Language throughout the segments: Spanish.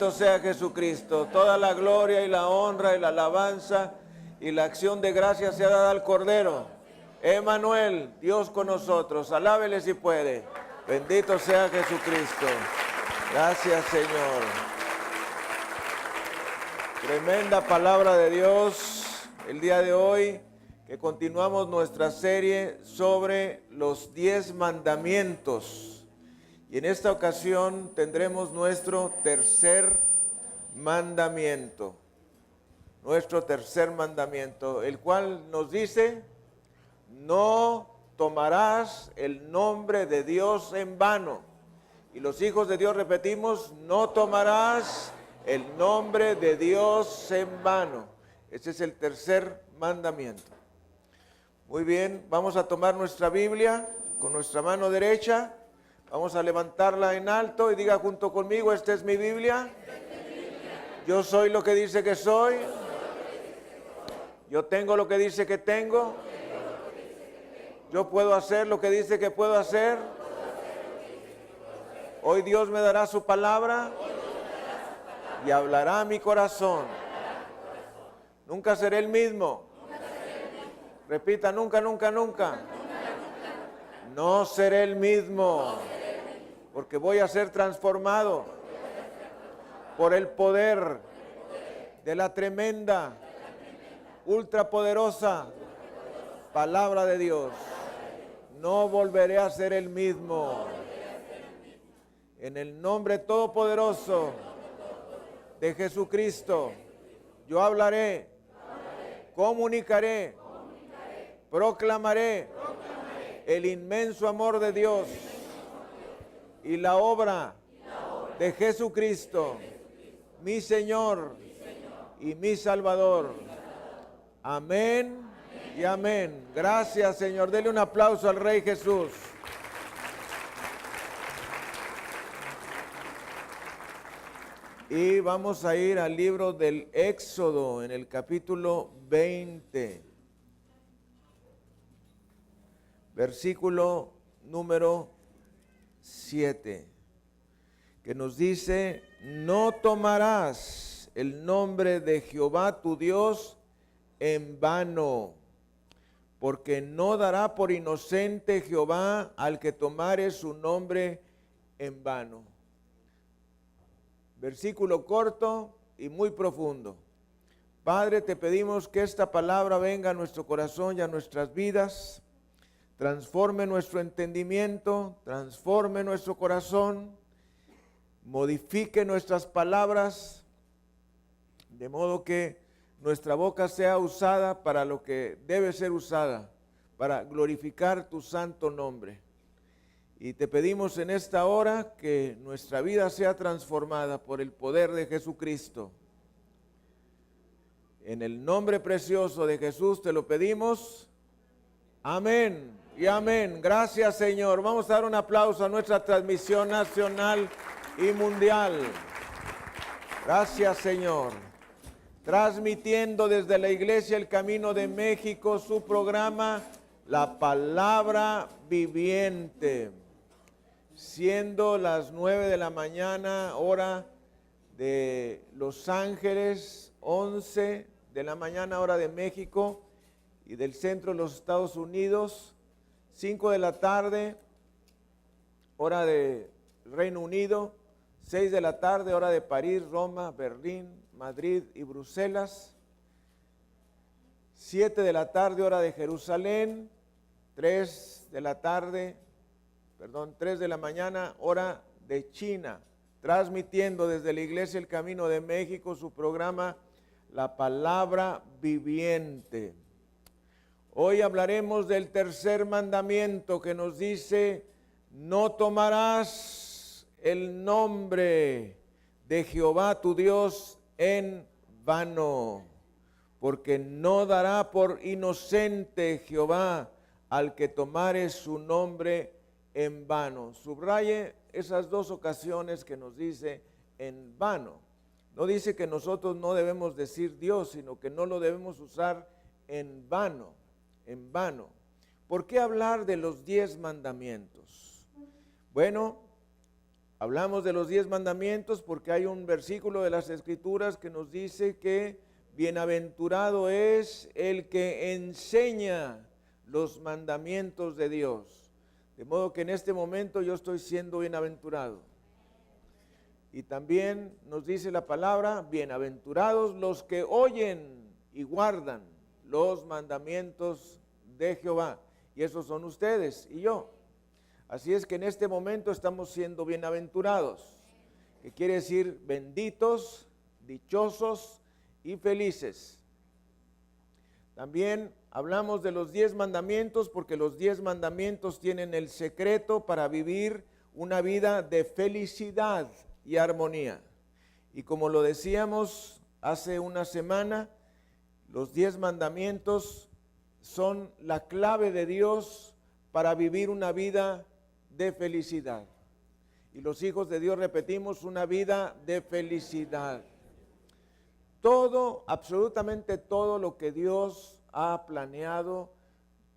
Bendito sea Jesucristo. Toda la gloria y la honra y la alabanza y la acción de gracias sea dada al Cordero. Emmanuel, Dios con nosotros. Alábele si puede. Bendito sea Jesucristo. Gracias, Señor. Tremenda palabra de Dios el día de hoy, que continuamos nuestra serie sobre los 10 mandamientos. Y en esta ocasión tendremos nuestro tercer mandamiento. Nuestro tercer mandamiento, el cual nos dice: no tomarás el nombre de Dios en vano. Y los hijos de Dios repetimos: no tomarás el nombre de Dios en vano. Ese es el tercer mandamiento. Muy bien, vamos a tomar nuestra Biblia con nuestra mano derecha. Vamos a levantarla en alto y diga junto conmigo: esta es mi Biblia. Yo soy lo que dice que soy. Yo tengo lo que dice que tengo. Yo puedo hacer lo que dice que puedo hacer. Hoy Dios me dará su palabra y hablará a mi corazón. Nunca seré el mismo. Repita: nunca, nunca, nunca. No seré el mismo. Porque voy a ser transformado por el poder de la tremenda, ultrapoderosa palabra de Dios. No volveré a ser el mismo. En el nombre todopoderoso de Jesucristo, yo hablaré, comunicaré, proclamaré el inmenso amor de Dios y la obra de Jesucristo, mi Señor y mi Salvador. Amén y amén. Gracias, Señor. Dele un aplauso al Rey Jesús. Y vamos a ir al libro del Éxodo, en el capítulo 20, versículo número 7, que nos dice: no tomarás el nombre de Jehová tu Dios en vano, porque no dará por inocente Jehová al que tomare su nombre en vano. Versículo corto y muy profundo. Padre, te pedimos que esta palabra venga a nuestro corazón y a nuestras vidas, transforme nuestro entendimiento, transforme nuestro corazón, modifique nuestras palabras, de modo que nuestra boca sea usada para lo que debe ser usada, para glorificar tu santo nombre. Y te pedimos en esta hora que nuestra vida sea transformada por el poder de Jesucristo. En el nombre precioso de Jesús te lo pedimos. Amén y amén. Gracias, Señor. Vamos a dar un aplauso a nuestra transmisión nacional y mundial. Gracias, Señor. Transmitiendo desde la Iglesia El Camino de México su programa La Palabra Viviente. Siendo las 9 de la mañana, hora de Los Ángeles, 11 de la mañana, hora de México y del centro de los Estados Unidos, 5 de la tarde, hora de Reino Unido, 6 de la tarde, hora de París, Roma, Berlín, Madrid y Bruselas, 7 de la tarde, hora de Jerusalén, 3 de la mañana, hora de China, transmitiendo desde la Iglesia El Camino de México su programa La Palabra Viviente. Hoy hablaremos del tercer mandamiento, que nos dice: no tomarás el nombre de Jehová tu Dios en vano, porque no dará por inocente Jehová al que tomare su nombre en vano. Subraye esas dos ocasiones que nos dice en vano. No dice que nosotros no debemos decir Dios, sino que no lo debemos usar en vano, en vano. ¿Por qué hablar de los 10 mandamientos? Bueno, Hablamos de los 10 mandamientos porque hay un versículo de las Escrituras que nos dice que bienaventurado es el que enseña los mandamientos de Dios. De modo que en este momento yo estoy siendo bienaventurado. Y también nos dice la palabra, bienaventurados los que oyen y guardan los mandamientos de Jehová. Y esos son ustedes y yo. Así es que en este momento estamos siendo bienaventurados, que quiere decir benditos, dichosos y felices. También hablamos de los 10 mandamientos porque los 10 mandamientos tienen el secreto para vivir una vida de felicidad y armonía. Y como lo decíamos hace una semana, los 10 mandamientos son la clave de Dios para vivir una vida de felicidad. Y los hijos de Dios repetimos, una vida de felicidad. Todo, absolutamente todo lo que Dios ha planeado,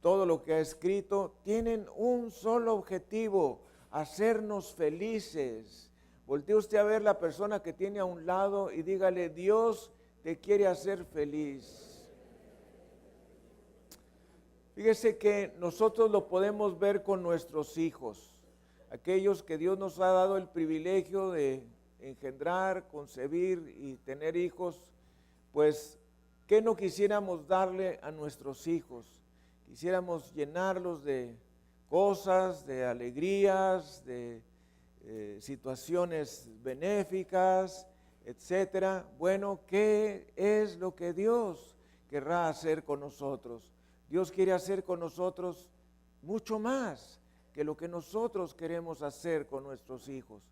todo lo que ha escrito, tienen un solo objetivo: hacernos felices. Voltee usted a ver la persona que tiene a un lado y dígale, Dios te quiere hacer feliz. Fíjese que nosotros lo podemos ver con nuestros hijos, aquellos que Dios nos ha dado el privilegio de engendrar, concebir y tener hijos. Pues, ¿qué no quisiéramos darle a nuestros hijos? Quisiéramos llenarlos de cosas, de alegrías, de situaciones benéficas, etcétera. Bueno, ¿qué es lo que Dios querrá hacer con nosotros? Dios quiere hacer con nosotros mucho más que lo que nosotros queremos hacer con nuestros hijos.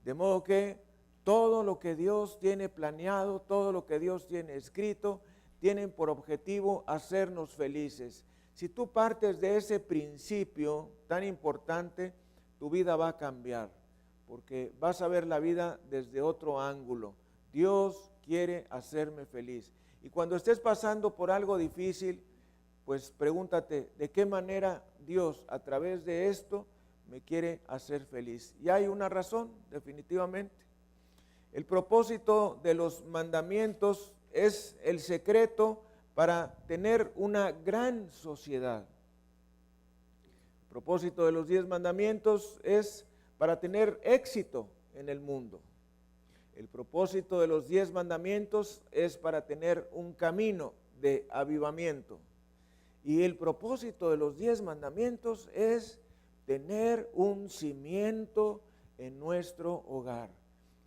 De modo que todo lo que Dios tiene planeado, todo lo que Dios tiene escrito, tienen por objetivo hacernos felices. Si tú partes de ese principio tan importante, tu vida va a cambiar, porque vas a ver la vida desde otro ángulo. Dios quiere hacerme feliz. Y cuando estés pasando por algo difícil, pues pregúntate, ¿de qué manera Dios a través de esto me quiere hacer feliz? Y hay una razón, definitivamente. El propósito de los mandamientos es el secreto para tener una gran sociedad. El propósito de los 10 mandamientos es para tener éxito en el mundo. El propósito de los 10 mandamientos es para tener un camino de avivamiento. Y el propósito de los 10 mandamientos es tener un cimiento en nuestro hogar.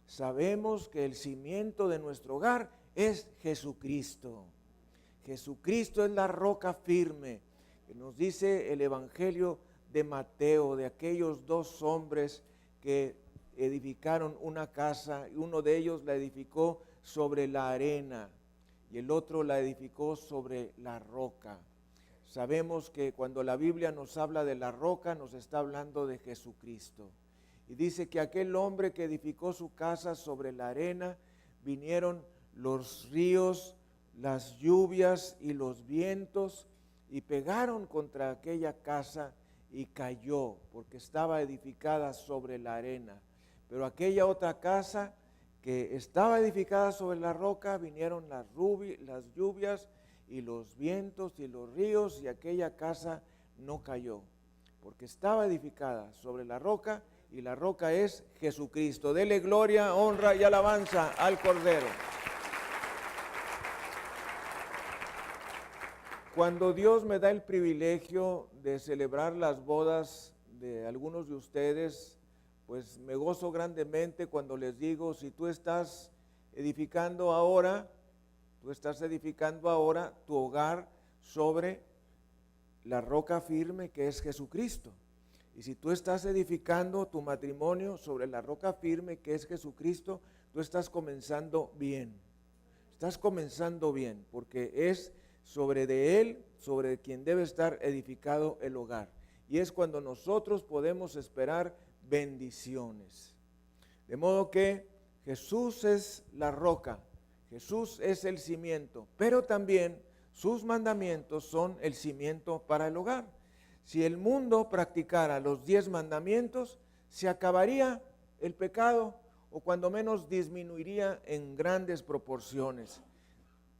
Sabemos que el cimiento de nuestro hogar es Jesucristo. Jesucristo es la roca firme, que nos dice el Evangelio de Mateo, de aquellos 2 hombres que edificaron una casa, y uno de ellos la edificó sobre la arena y el otro la edificó sobre la roca. Sabemos que cuando la Biblia nos habla de la roca, nos está hablando de Jesucristo. Y dice que aquel hombre que edificó su casa sobre la arena, vinieron los ríos, las lluvias y los vientos y pegaron contra aquella casa y cayó, porque estaba edificada sobre la arena. Pero aquella otra casa que estaba edificada sobre la roca, vinieron las lluvias y los vientos y los ríos, y aquella casa no cayó, porque estaba edificada sobre la roca, y la roca es Jesucristo. Dele gloria, honra y alabanza al Cordero. Cuando Dios me da el privilegio de celebrar las bodas de algunos de ustedes, pues me gozo grandemente cuando les digo, si tú estás edificando ahora tu hogar sobre la roca firme que es Jesucristo. Y si tú estás edificando tu matrimonio sobre la roca firme que es Jesucristo, tú estás comenzando bien. Estás comenzando bien, porque es sobre de Él, sobre quien debe estar edificado el hogar. Y es cuando nosotros podemos esperar bendiciones. De modo que Jesús es la roca, Jesús es el cimiento, pero también sus mandamientos son el cimiento para el hogar. Si el mundo practicara los 10 mandamientos, se acabaría el pecado, o cuando menos disminuiría en grandes proporciones.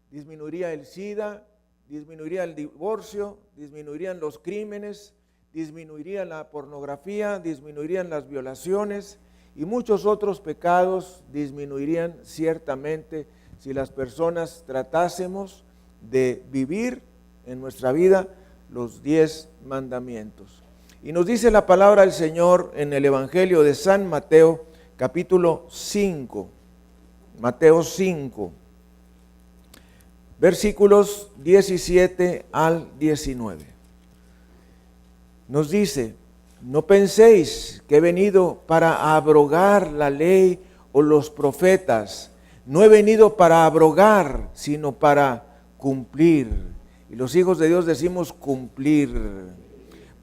Disminuiría el SIDA, disminuiría el divorcio, disminuirían los crímenes, disminuiría la pornografía, disminuirían las violaciones y muchos otros pecados disminuirían ciertamente si las personas tratásemos de vivir en nuestra vida los 10 mandamientos. Y nos dice la palabra del Señor en el Evangelio de San Mateo, capítulo 5, Mateo 5, versículos 17 al 19. Nos dice: no penséis que he venido para abrogar la ley o los profetas. No he venido para abrogar, sino para cumplir. Y los hijos de Dios decimos cumplir.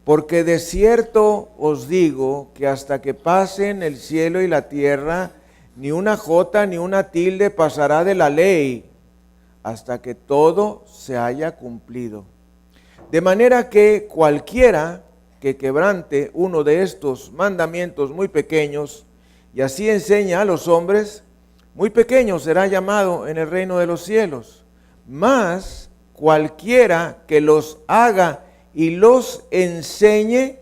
Porque de cierto os digo que hasta que pasen el cielo y la tierra, ni una jota ni una tilde pasará de la ley, hasta que todo se haya cumplido. De manera que cualquiera que quebrante uno de estos mandamientos muy pequeños, y así enseña a los hombres, muy pequeño será llamado en el reino de los cielos. Mas cualquiera que los haga y los enseñe,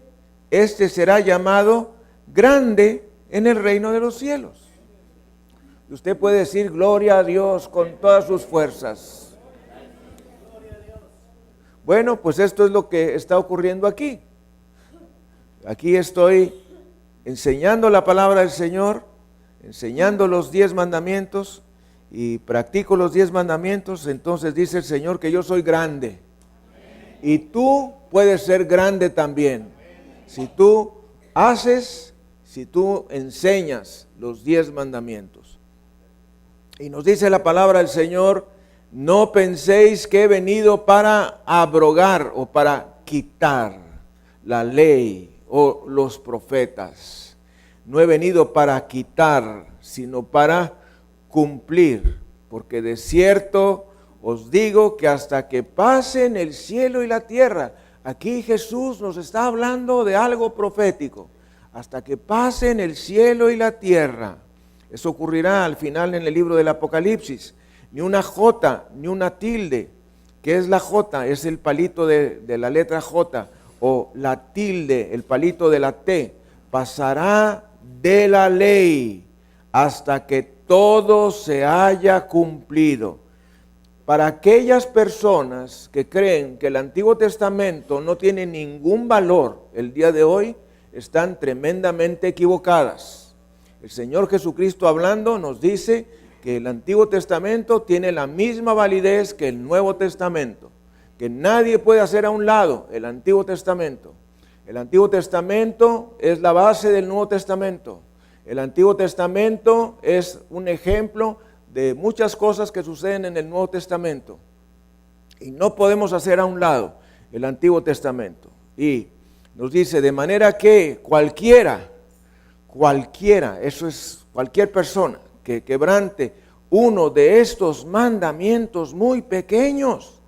este será llamado grande en el reino de los cielos. Y usted puede decir gloria a Dios con todas sus fuerzas. Bueno, pues esto es lo que está ocurriendo aquí. Aquí estoy enseñando la palabra del Señor, enseñando los 10 mandamientos y practico los 10 mandamientos. Entonces dice el Señor que yo soy grande. Y tú puedes ser grande también. Si tú haces, si tú enseñas los 10 mandamientos. Y nos dice la palabra del Señor: no penséis que he venido para abrogar o para quitar la ley o los profetas. No he venido para quitar, sino para cumplir. Porque de cierto os digo que hasta que pasen el cielo y la tierra. Aquí Jesús nos está hablando de algo profético. Hasta que pasen el cielo y la tierra. Eso ocurrirá al final en el libro del Apocalipsis. Ni una jota, ni una tilde. ¿Qué es la jota? Es el palito de la letra J. O la tilde, el palito de la T. Pasará de la ley hasta que todo se haya cumplido. Para aquellas personas que creen que el Antiguo Testamento no tiene ningún valor el día de hoy, están tremendamente equivocadas. El Señor Jesucristo hablando nos dice que el Antiguo Testamento tiene la misma validez que el Nuevo Testamento, que nadie puede hacer a un lado el Antiguo Testamento. El Antiguo Testamento es la base del Nuevo Testamento. El Antiguo Testamento es un ejemplo de muchas cosas que suceden en el Nuevo Testamento. Y no podemos hacer a un lado el Antiguo Testamento. Y nos dice, de manera que cualquiera, eso es cualquier persona que quebrante uno de estos mandamientos muy pequeños,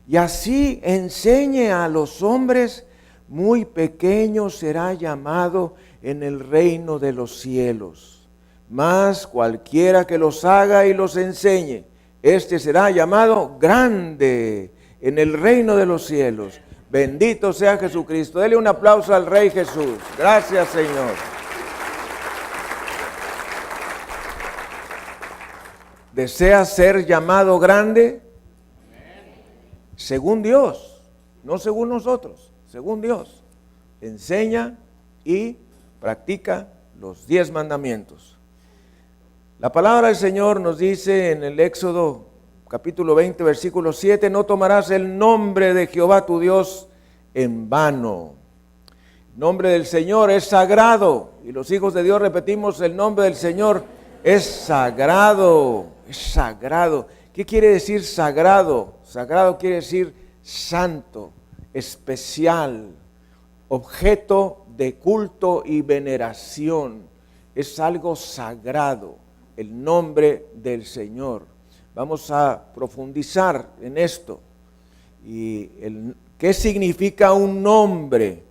y así enseñe a los hombres, muy pequeño será llamado en el reino de los cielos. Mas cualquiera que los haga y los enseñe, este será llamado grande en el reino de los cielos. Bendito sea Jesucristo. Dele un aplauso al Rey Jesús. Gracias, Señor. ¿Desea ser llamado grande? Según Dios, no según nosotros, según Dios. Enseña y practica los 10 mandamientos. La palabra del Señor nos dice en el Éxodo capítulo 20, versículo 7, no tomarás el nombre de Jehová tu Dios en vano. El nombre del Señor es sagrado, y los hijos de Dios repetimos, el nombre del Señor es sagrado, es sagrado. ¿Qué quiere decir sagrado? Sagrado quiere decir santo, especial, objeto de culto y veneración. Es algo sagrado, el nombre del Señor. Vamos a profundizar en esto. ¿Qué significa un nombre?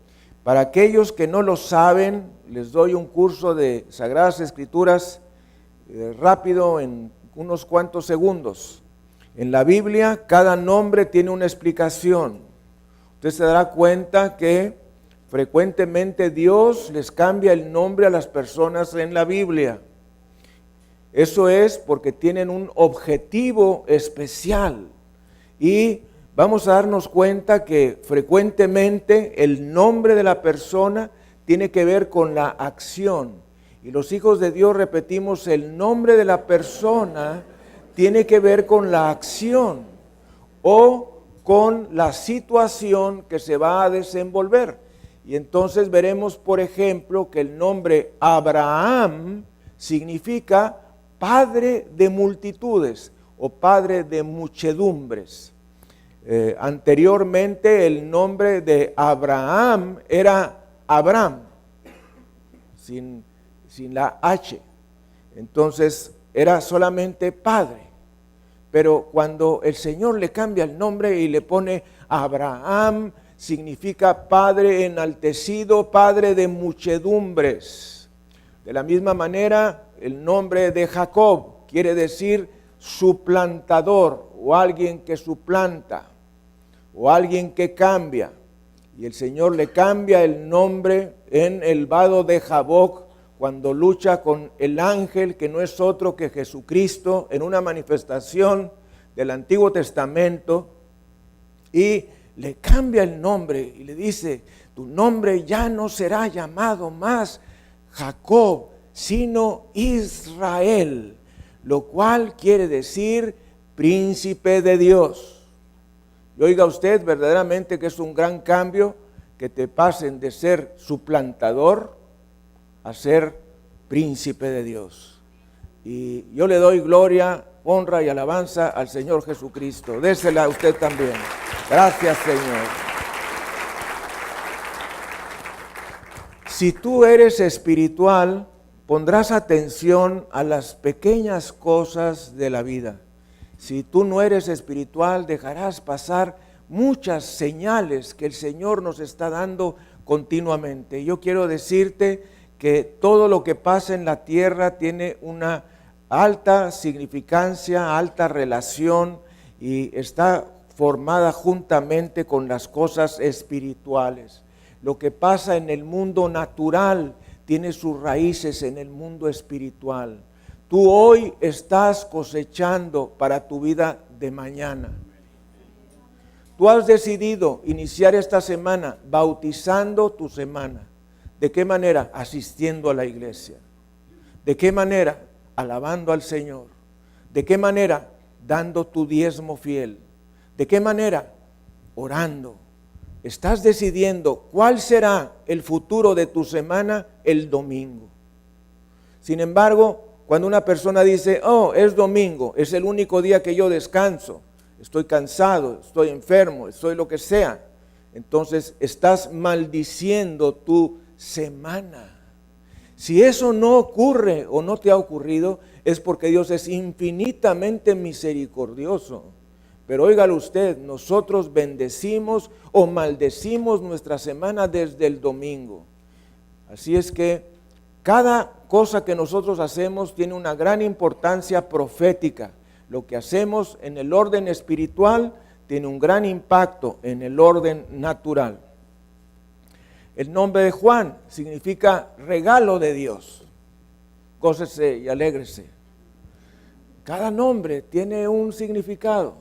Para aquellos que no lo saben, les doy un curso de Sagradas Escrituras rápido en unos cuantos segundos. En la Biblia, cada nombre tiene una explicación. Usted se dará cuenta que frecuentemente Dios les cambia el nombre a las personas en la Biblia. Eso es porque tienen un objetivo especial. Y vamos a darnos cuenta que frecuentemente el nombre de la persona tiene que ver con la acción. Y los hijos de Dios repetimos, el nombre de la persona tiene que ver con la acción o con la situación que se va a desenvolver. Y entonces veremos, por ejemplo, que el nombre Abraham significa padre de multitudes o padre de muchedumbres. Anteriormente el nombre de Abraham era Abram, sin la H. Entonces era solamente padre. Pero cuando el Señor le cambia el nombre y le pone Abraham, significa padre enaltecido, padre de muchedumbres. De la misma manera, el nombre de Jacob quiere decir suplantador o alguien que suplanta o alguien que cambia. Y el Señor le cambia el nombre en el vado de Jaboc cuando lucha con el ángel que no es otro que Jesucristo en una manifestación del Antiguo Testamento, y le cambia el nombre y le dice, tu nombre ya no será llamado más Jacob, sino Israel, lo cual quiere decir príncipe de Dios. Y oiga usted, verdaderamente que es un gran cambio que te pasen de ser suplantador a ser príncipe de Dios. Y yo le doy gloria, honra y alabanza al Señor Jesucristo. Désela a usted también. Gracias, Señor. Si tú eres espiritual, pondrás atención a las pequeñas cosas de la vida. Si tú no eres espiritual, dejarás pasar muchas señales que el Señor nos está dando continuamente. Yo quiero decirte que todo lo que pasa en la tierra tiene una alta significancia, alta relación y está formada juntamente con las cosas espirituales. Lo que pasa en el mundo natural tiene sus raíces en el mundo espiritual. Tú hoy estás cosechando para tu vida de mañana. Tú has decidido iniciar esta semana bautizando tu semana. ¿De qué manera? Asistiendo a la iglesia. ¿De qué manera? Alabando al Señor. ¿De qué manera? Dando tu diezmo fiel. ¿De qué manera? Orando. Estás decidiendo cuál será el futuro de tu semana el domingo. Sin embargo, cuando una persona dice, oh, es domingo, es el único día que yo descanso, estoy cansado, estoy enfermo, estoy lo que sea, entonces estás maldiciendo tu semana. Si eso no ocurre o no te ha ocurrido, es porque Dios es infinitamente misericordioso. Pero óigalo usted, nosotros bendecimos o maldecimos nuestra semana desde el domingo. Así es que cada cosa que nosotros hacemos tiene una gran importancia profética. Lo que hacemos en el orden espiritual tiene un gran impacto en el orden natural. El nombre de Juan significa regalo de Dios. Gócese y alégrese. Cada nombre tiene un significado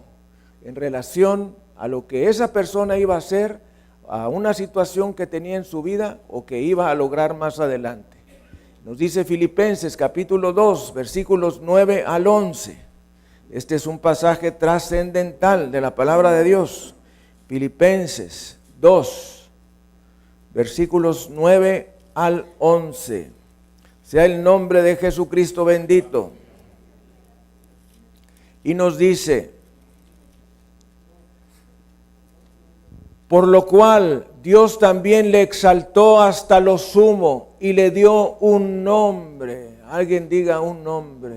en relación a lo que esa persona iba a hacer, a una situación que tenía en su vida o que iba a lograr más adelante. Nos dice Filipenses capítulo 2, versículos 9 al 11. Este es un pasaje trascendental de la palabra de Dios. Filipenses 2, versículos 9 al 11. Sea el nombre de Jesucristo bendito. Y nos dice, por lo cual Dios también le exaltó hasta lo sumo y le dio un nombre. Alguien diga un nombre.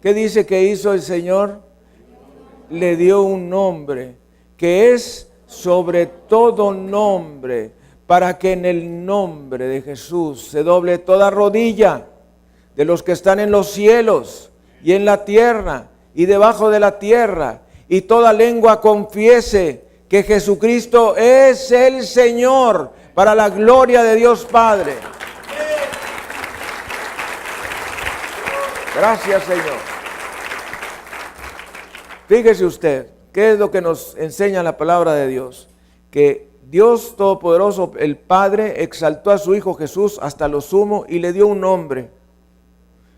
¿Qué dice que hizo el Señor? Le dio un nombre que es sobre todo nombre, para que en el nombre de Jesús se doble toda rodilla de los que están en los cielos y en la tierra y debajo de la tierra, y toda lengua confiese que Jesucristo es el Señor, para la gloria de Dios Padre. Gracias, Señor. Fíjese usted, ¿qué es lo que nos enseña la palabra de Dios? Que Dios Todopoderoso, el Padre, exaltó a su Hijo Jesús hasta lo sumo y le dio un nombre.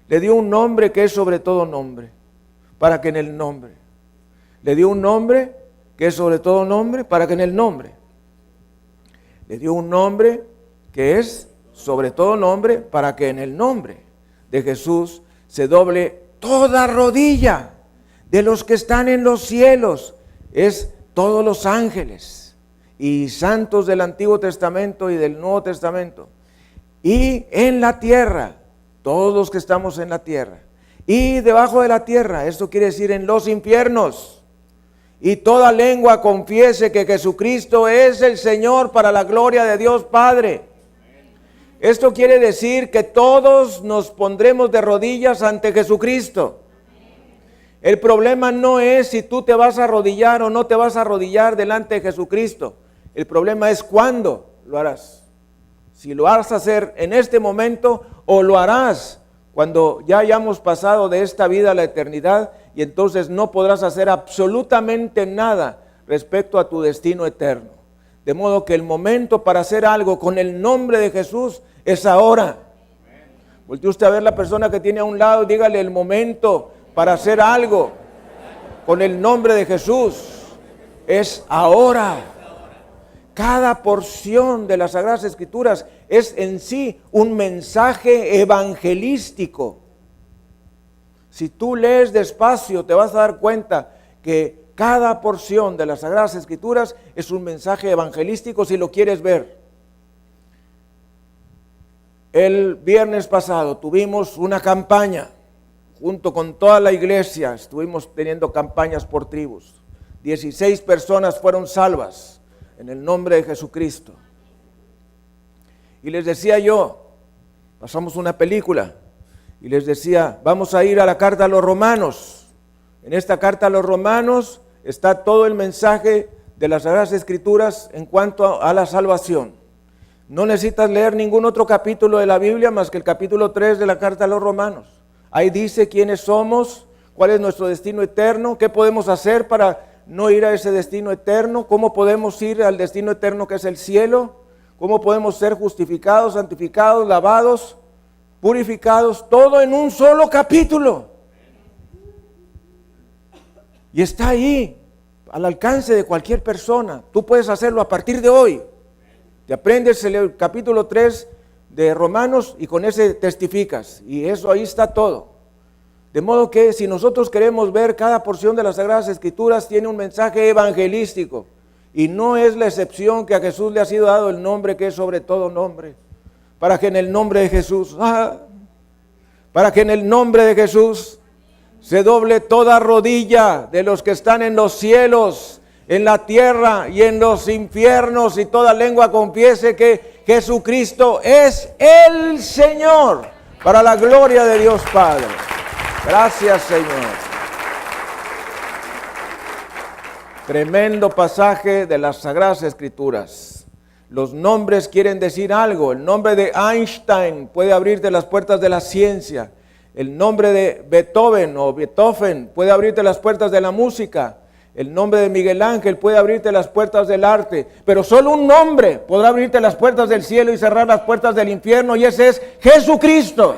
Le dio un nombre que es sobre todo nombre, para que en el nombre. Le dio un nombre que es sobre todo nombre, para que en el nombre. Le dio un nombre que es sobre todo nombre, para que en el nombre de Jesús se doble toda rodilla de los que están en los cielos, es todos los ángeles y santos del Antiguo Testamento y del Nuevo Testamento, y en la tierra, todos los que estamos en la tierra, y debajo de la tierra, esto quiere decir en los infiernos, y toda lengua confiese que Jesucristo es el Señor, para la gloria de Dios Padre. Esto quiere decir que todos nos pondremos de rodillas ante Jesucristo. El problema no es si tú te vas a arrodillar o no te vas a arrodillar delante de Jesucristo. El problema es cuándo lo harás. Si lo vas a hacer en este momento o lo harás cuando ya hayamos pasado de esta vida a la eternidad, y entonces no podrás hacer absolutamente nada respecto a tu destino eterno. De modo que el momento para hacer algo con el nombre de Jesús es ahora. Voltee usted a ver la persona que tiene a un lado y dígale: el momento para hacer algo con el nombre de Jesús es ahora. Cada porción de las Sagradas Escrituras es en sí un mensaje evangelístico. Si tú lees despacio, te vas a dar cuenta que cada porción de las Sagradas Escrituras es un mensaje evangelístico si lo quieres ver. El viernes pasado tuvimos una campaña, junto con toda la iglesia, estuvimos teniendo campañas por tribus. 16 personas fueron salvas en el nombre de Jesucristo. Y les decía yo, pasamos una película, y les decía, vamos a ir a la carta a los Romanos. En esta carta a los Romanos está todo el mensaje de las Sagradas Escrituras en cuanto a la salvación. No necesitas leer ningún otro capítulo de la Biblia más que el capítulo 3 de la carta a los Romanos. Ahí dice quiénes somos, cuál es nuestro destino eterno, qué podemos hacer para no ir a ese destino eterno, cómo podemos ir al destino eterno que es el cielo, cómo podemos ser justificados, santificados, lavados, purificados, todo en un solo capítulo. Y está ahí, al alcance de cualquier persona. Tú puedes hacerlo a partir de hoy. Te aprendes el capítulo 3 de Romanos y con ese testificas. Y eso ahí está todo. De modo que si nosotros queremos ver cada porción de las Sagradas Escrituras, tiene un mensaje evangelístico. Y no es la excepción que a Jesús le ha sido dado el nombre que es sobre todo nombre. Para que en el nombre de Jesús, para que en el nombre de Jesús se doble toda rodilla de los que están en los cielos, en la tierra y en los infiernos, y toda lengua confiese que Jesucristo es el Señor, para la gloria de Dios Padre. Gracias, Señor. Tremendo pasaje de las Sagradas Escrituras. Los nombres quieren decir algo. El nombre de Einstein puede abrirte las puertas de la ciencia. El nombre de Beethoven o Beethoven puede abrirte las puertas de la música. El nombre de Miguel Ángel puede abrirte las puertas del arte. Pero solo un nombre podrá abrirte las puertas del cielo y cerrar las puertas del infierno, y ese es Jesucristo.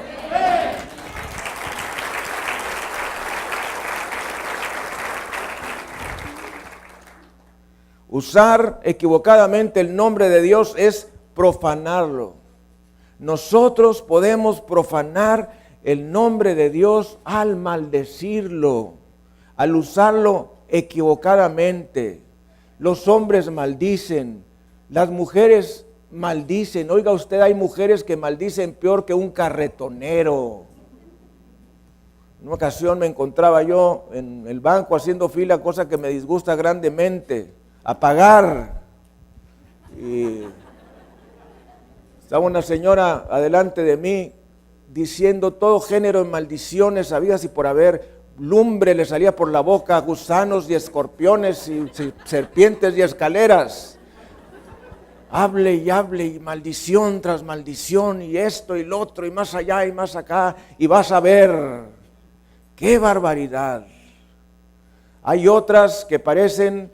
Usar equivocadamente el nombre de Dios es profanarlo. Nosotros podemos profanar el nombre de Dios al maldecirlo, al usarlo equivocadamente. Los hombres maldicen, las mujeres maldicen. Oiga usted, hay mujeres que maldicen peor que un carretonero. En una ocasión me encontraba yo en el banco haciendo fila, cosa que me disgusta grandemente, a pagar. Y Estaba una señora adelante de mí diciendo todo género de maldiciones habidas y por haber. Lumbre le salía por la boca, gusanos y escorpiones y serpientes y escaleras. Hable y maldición tras maldición y esto y lo otro y más allá y más acá y vas a ver. ¡Qué barbaridad! Hay otras que parecen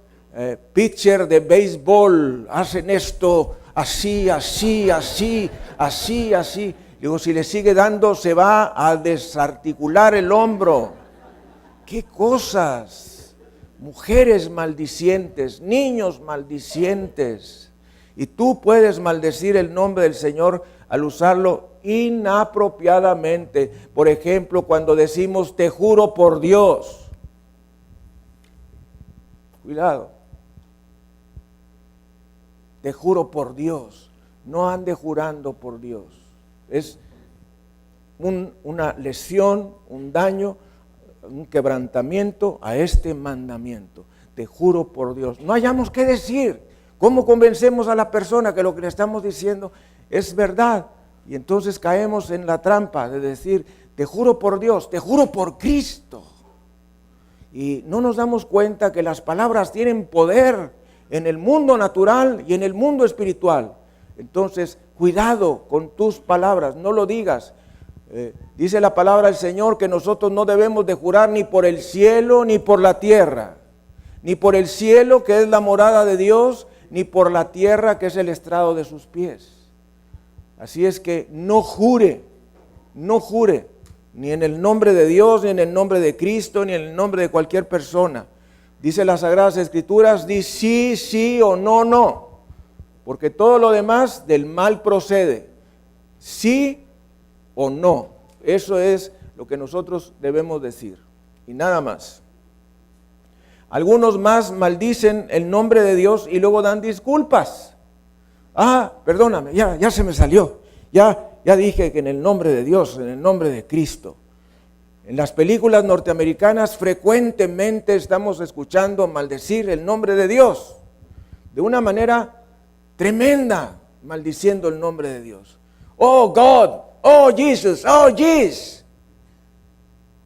pitcher de béisbol, hacen esto así. Digo, si le sigue dando se va a desarticular el hombro. ¡Qué cosas! Mujeres maldicientes, niños maldicientes. Y tú puedes maldecir el nombre del Señor al usarlo inapropiadamente. Por ejemplo, cuando decimos te juro por Dios. Cuidado. Te juro por Dios. No ande jurando por Dios. Es una lesión, un daño, un quebrantamiento a este mandamiento. Te juro por Dios. No hayamos qué decir. ¿Cómo convencemos a la persona que lo que le estamos diciendo es verdad? Y entonces caemos en la trampa de decir, te juro por Dios, te juro por Cristo. Y no nos damos cuenta que las palabras tienen poder en el mundo natural y en el mundo espiritual. Entonces, cuidado con tus palabras, no lo digas. Dice la palabra del Señor que nosotros no debemos de jurar ni por el cielo ni por la tierra, ni por el cielo que es la morada de Dios, ni por la tierra que es el estrado de sus pies. Así es que no jure, ni en el nombre de Dios, ni en el nombre de Cristo, ni en el nombre de cualquier persona. Dice las Sagradas Escrituras, di sí, sí o no, no, porque todo lo demás del mal procede. Sí o no, eso es lo que nosotros debemos decir, y nada más. Algunos más maldicen el nombre de Dios y luego dan disculpas. Perdóname, ya se me salió, ya dije que en el nombre de Dios, en el nombre de Cristo. En las películas norteamericanas frecuentemente estamos escuchando maldecir el nombre de Dios, de una manera tremenda, maldiciendo el nombre de Dios. Oh God, oh Jesus, oh Jesus,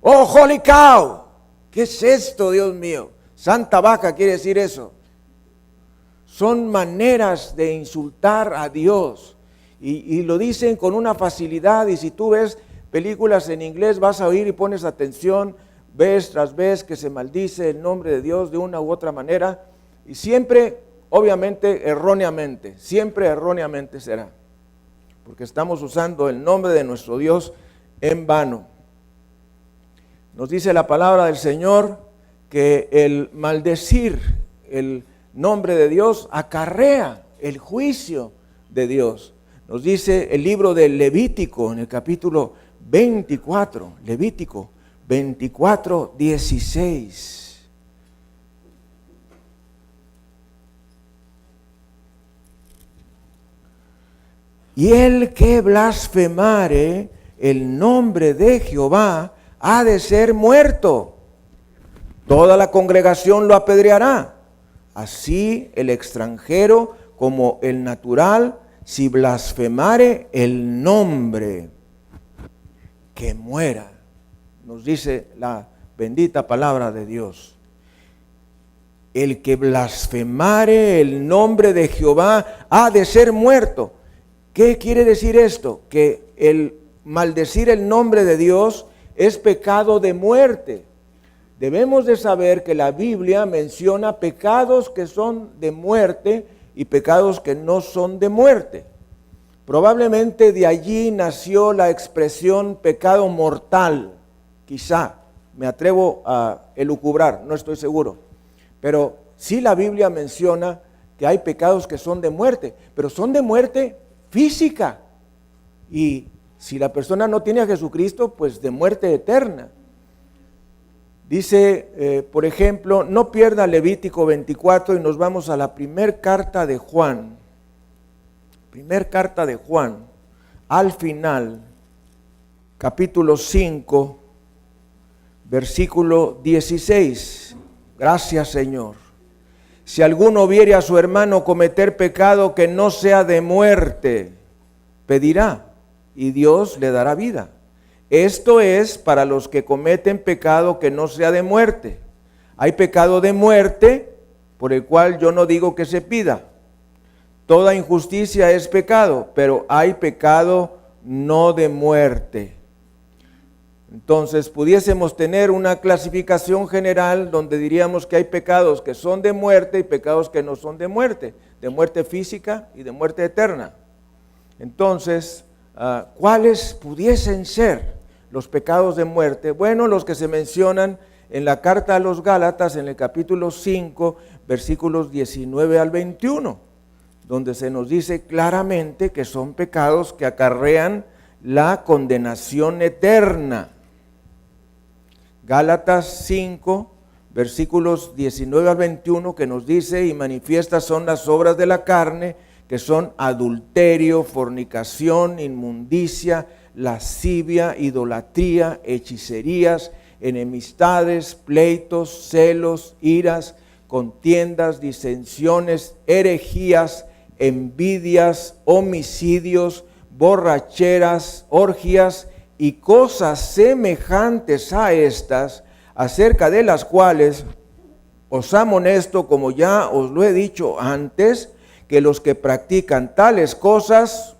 oh Holy Cow. ¿Qué es esto, Dios mío? Santa vaca quiere decir eso. Son maneras de insultar a Dios y lo dicen con una facilidad, y si tú ves películas en inglés vas a oír y pones atención, vez tras vez que se maldice el nombre de Dios de una u otra manera, y siempre, obviamente, erróneamente será, porque estamos usando el nombre de nuestro Dios en vano. Nos dice la palabra del Señor que el maldecir el nombre de Dios acarrea el juicio de Dios. Nos dice el libro de Levítico en el capítulo 24, Levítico 24, 16. Y el que blasfemare el nombre de Jehová ha de ser muerto. Toda la congregación lo apedreará. Así el extranjero como el natural, si blasfemare el nombre, que muera. Nos dice la bendita palabra de Dios. El que blasfemare el nombre de Jehová ha de ser muerto. ¿Qué quiere decir esto? Que el maldecir el nombre de Dios es pecado de muerte. Debemos de saber que la Biblia menciona pecados que son de muerte y pecados que no son de muerte. Probablemente de allí nació la expresión pecado mortal, quizá, me atrevo a elucubrar, no estoy seguro. Pero sí la Biblia menciona que hay pecados que son de muerte, pero son de muerte física. Y si la persona no tiene a Jesucristo, pues de muerte eterna. Dice, por ejemplo, no pierda Levítico 24 y nos vamos a la primer carta de Juan. Primer carta de Juan, al final, capítulo 5, versículo 16. Gracias, Señor. Si alguno viere a su hermano cometer pecado que no sea de muerte, pedirá y Dios le dará vida. Esto es para los que cometen pecado que no sea de muerte. Hay pecado de muerte, por el cual yo no digo que se pida. Toda injusticia es pecado, pero hay pecado no de muerte. Entonces, pudiésemos tener una clasificación general donde diríamos que hay pecados que son de muerte y pecados que no son de muerte física y de muerte eterna. Entonces, ¿cuáles pudiesen ser los pecados de muerte? Bueno, los que se mencionan en la carta a los Gálatas, en el capítulo 5, versículos 19 al 21, donde se nos dice claramente que son pecados que acarrean la condenación eterna. Gálatas 5, versículos 19 al 21, que nos dice: y manifiestas son las obras de la carne, que son adulterio, fornicación, inmundicia, lascivia, idolatría, hechicerías, enemistades, pleitos, celos, iras, contiendas, disensiones, herejías, envidias, homicidios, borracheras, orgías y cosas semejantes a estas, acerca de las cuales os amonesto, como ya os lo he dicho antes, que los que practican tales cosas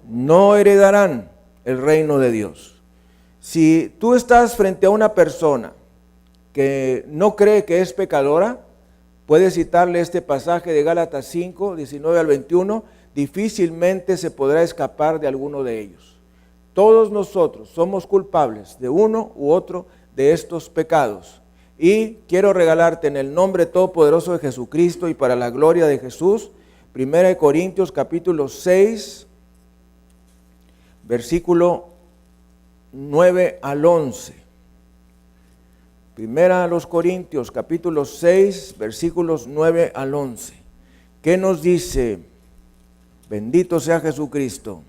no heredarán el reino de Dios. Si tú estás frente a una persona que no cree que es pecadora, puedes citarle este pasaje de Gálatas 5, 19 al 21, difícilmente se podrá escapar de alguno de ellos. Todos nosotros somos culpables de uno u otro de estos pecados. Y quiero regalarte en el nombre todopoderoso de Jesucristo y para la gloria de Jesús, 1 Corintios capítulo 6, versículo 9 al 11. 1 Corintios capítulo 6, versículos 9 al 11. ¿Qué nos dice? Bendito sea Jesucristo.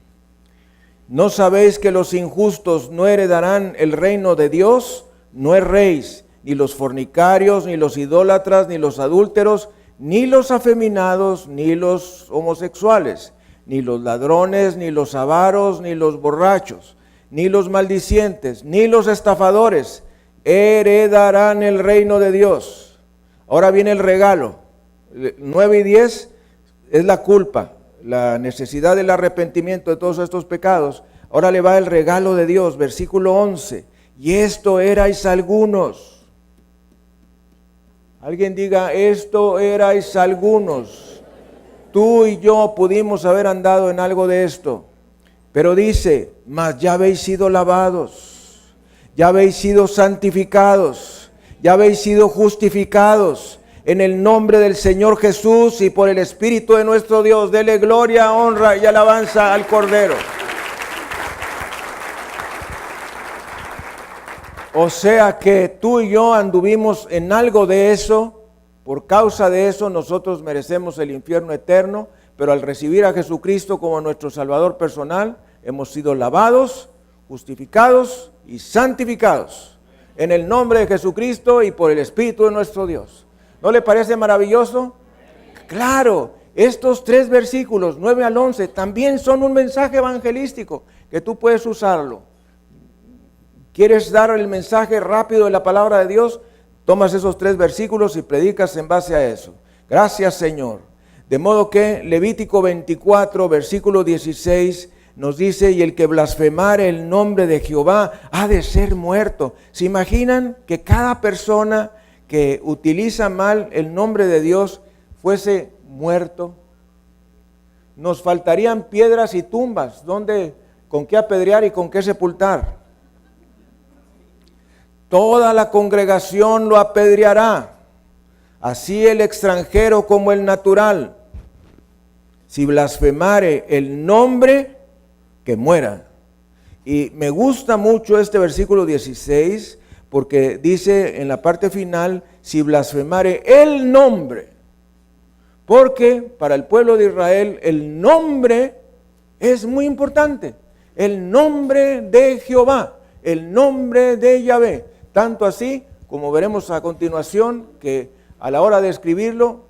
¿No sabéis que los injustos no heredarán el reino de Dios? No erréis, ni los fornicarios, ni los idólatras, ni los adúlteros, ni los afeminados, ni los homosexuales, ni los ladrones, ni los avaros, ni los borrachos, ni los maldicientes, ni los estafadores heredarán el reino de Dios. Ahora viene el regalo. 9 y 10 es la culpa, la necesidad del arrepentimiento de todos estos pecados. Ahora le va el regalo de Dios, versículo 11. Y esto erais algunos. Alguien diga: esto erais algunos. Tú y yo pudimos haber andado en algo de esto. Pero dice: mas ya habéis sido lavados, ya habéis sido santificados, ya habéis sido justificados en el nombre del Señor Jesús y por el Espíritu de nuestro Dios. Dele gloria, honra y alabanza al Cordero. O sea que tú y yo anduvimos en algo de eso. Por causa de eso nosotros merecemos el infierno eterno, pero al recibir a Jesucristo como nuestro Salvador personal, hemos sido lavados, justificados y santificados en el nombre de Jesucristo y por el Espíritu de nuestro Dios. ¿No le parece maravilloso? Claro, estos 3 versículos, 9 al 11, también son un mensaje evangelístico que tú puedes usarlo. ¿Quieres dar el mensaje rápido de la palabra de Dios? Tomas esos 3 versículos y predicas en base a eso. Gracias, Señor. De modo que Levítico 24, versículo 16, nos dice: y el que blasfemare el nombre de Jehová ha de ser muerto. ¿Se imaginan que cada persona que utiliza mal el nombre de Dios fuese muerto? Nos faltarían piedras y tumbas, con qué apedrear y con qué sepultar. Toda la congregación lo apedreará, así el extranjero como el natural. Si blasfemare el nombre, que muera. Y me gusta mucho este versículo 16, porque dice en la parte final: si blasfemare el nombre. Porque para el pueblo de Israel el nombre es muy importante. El nombre de Jehová, el nombre de Yahvé. Tanto así, como veremos a continuación, que a la hora de escribirlo,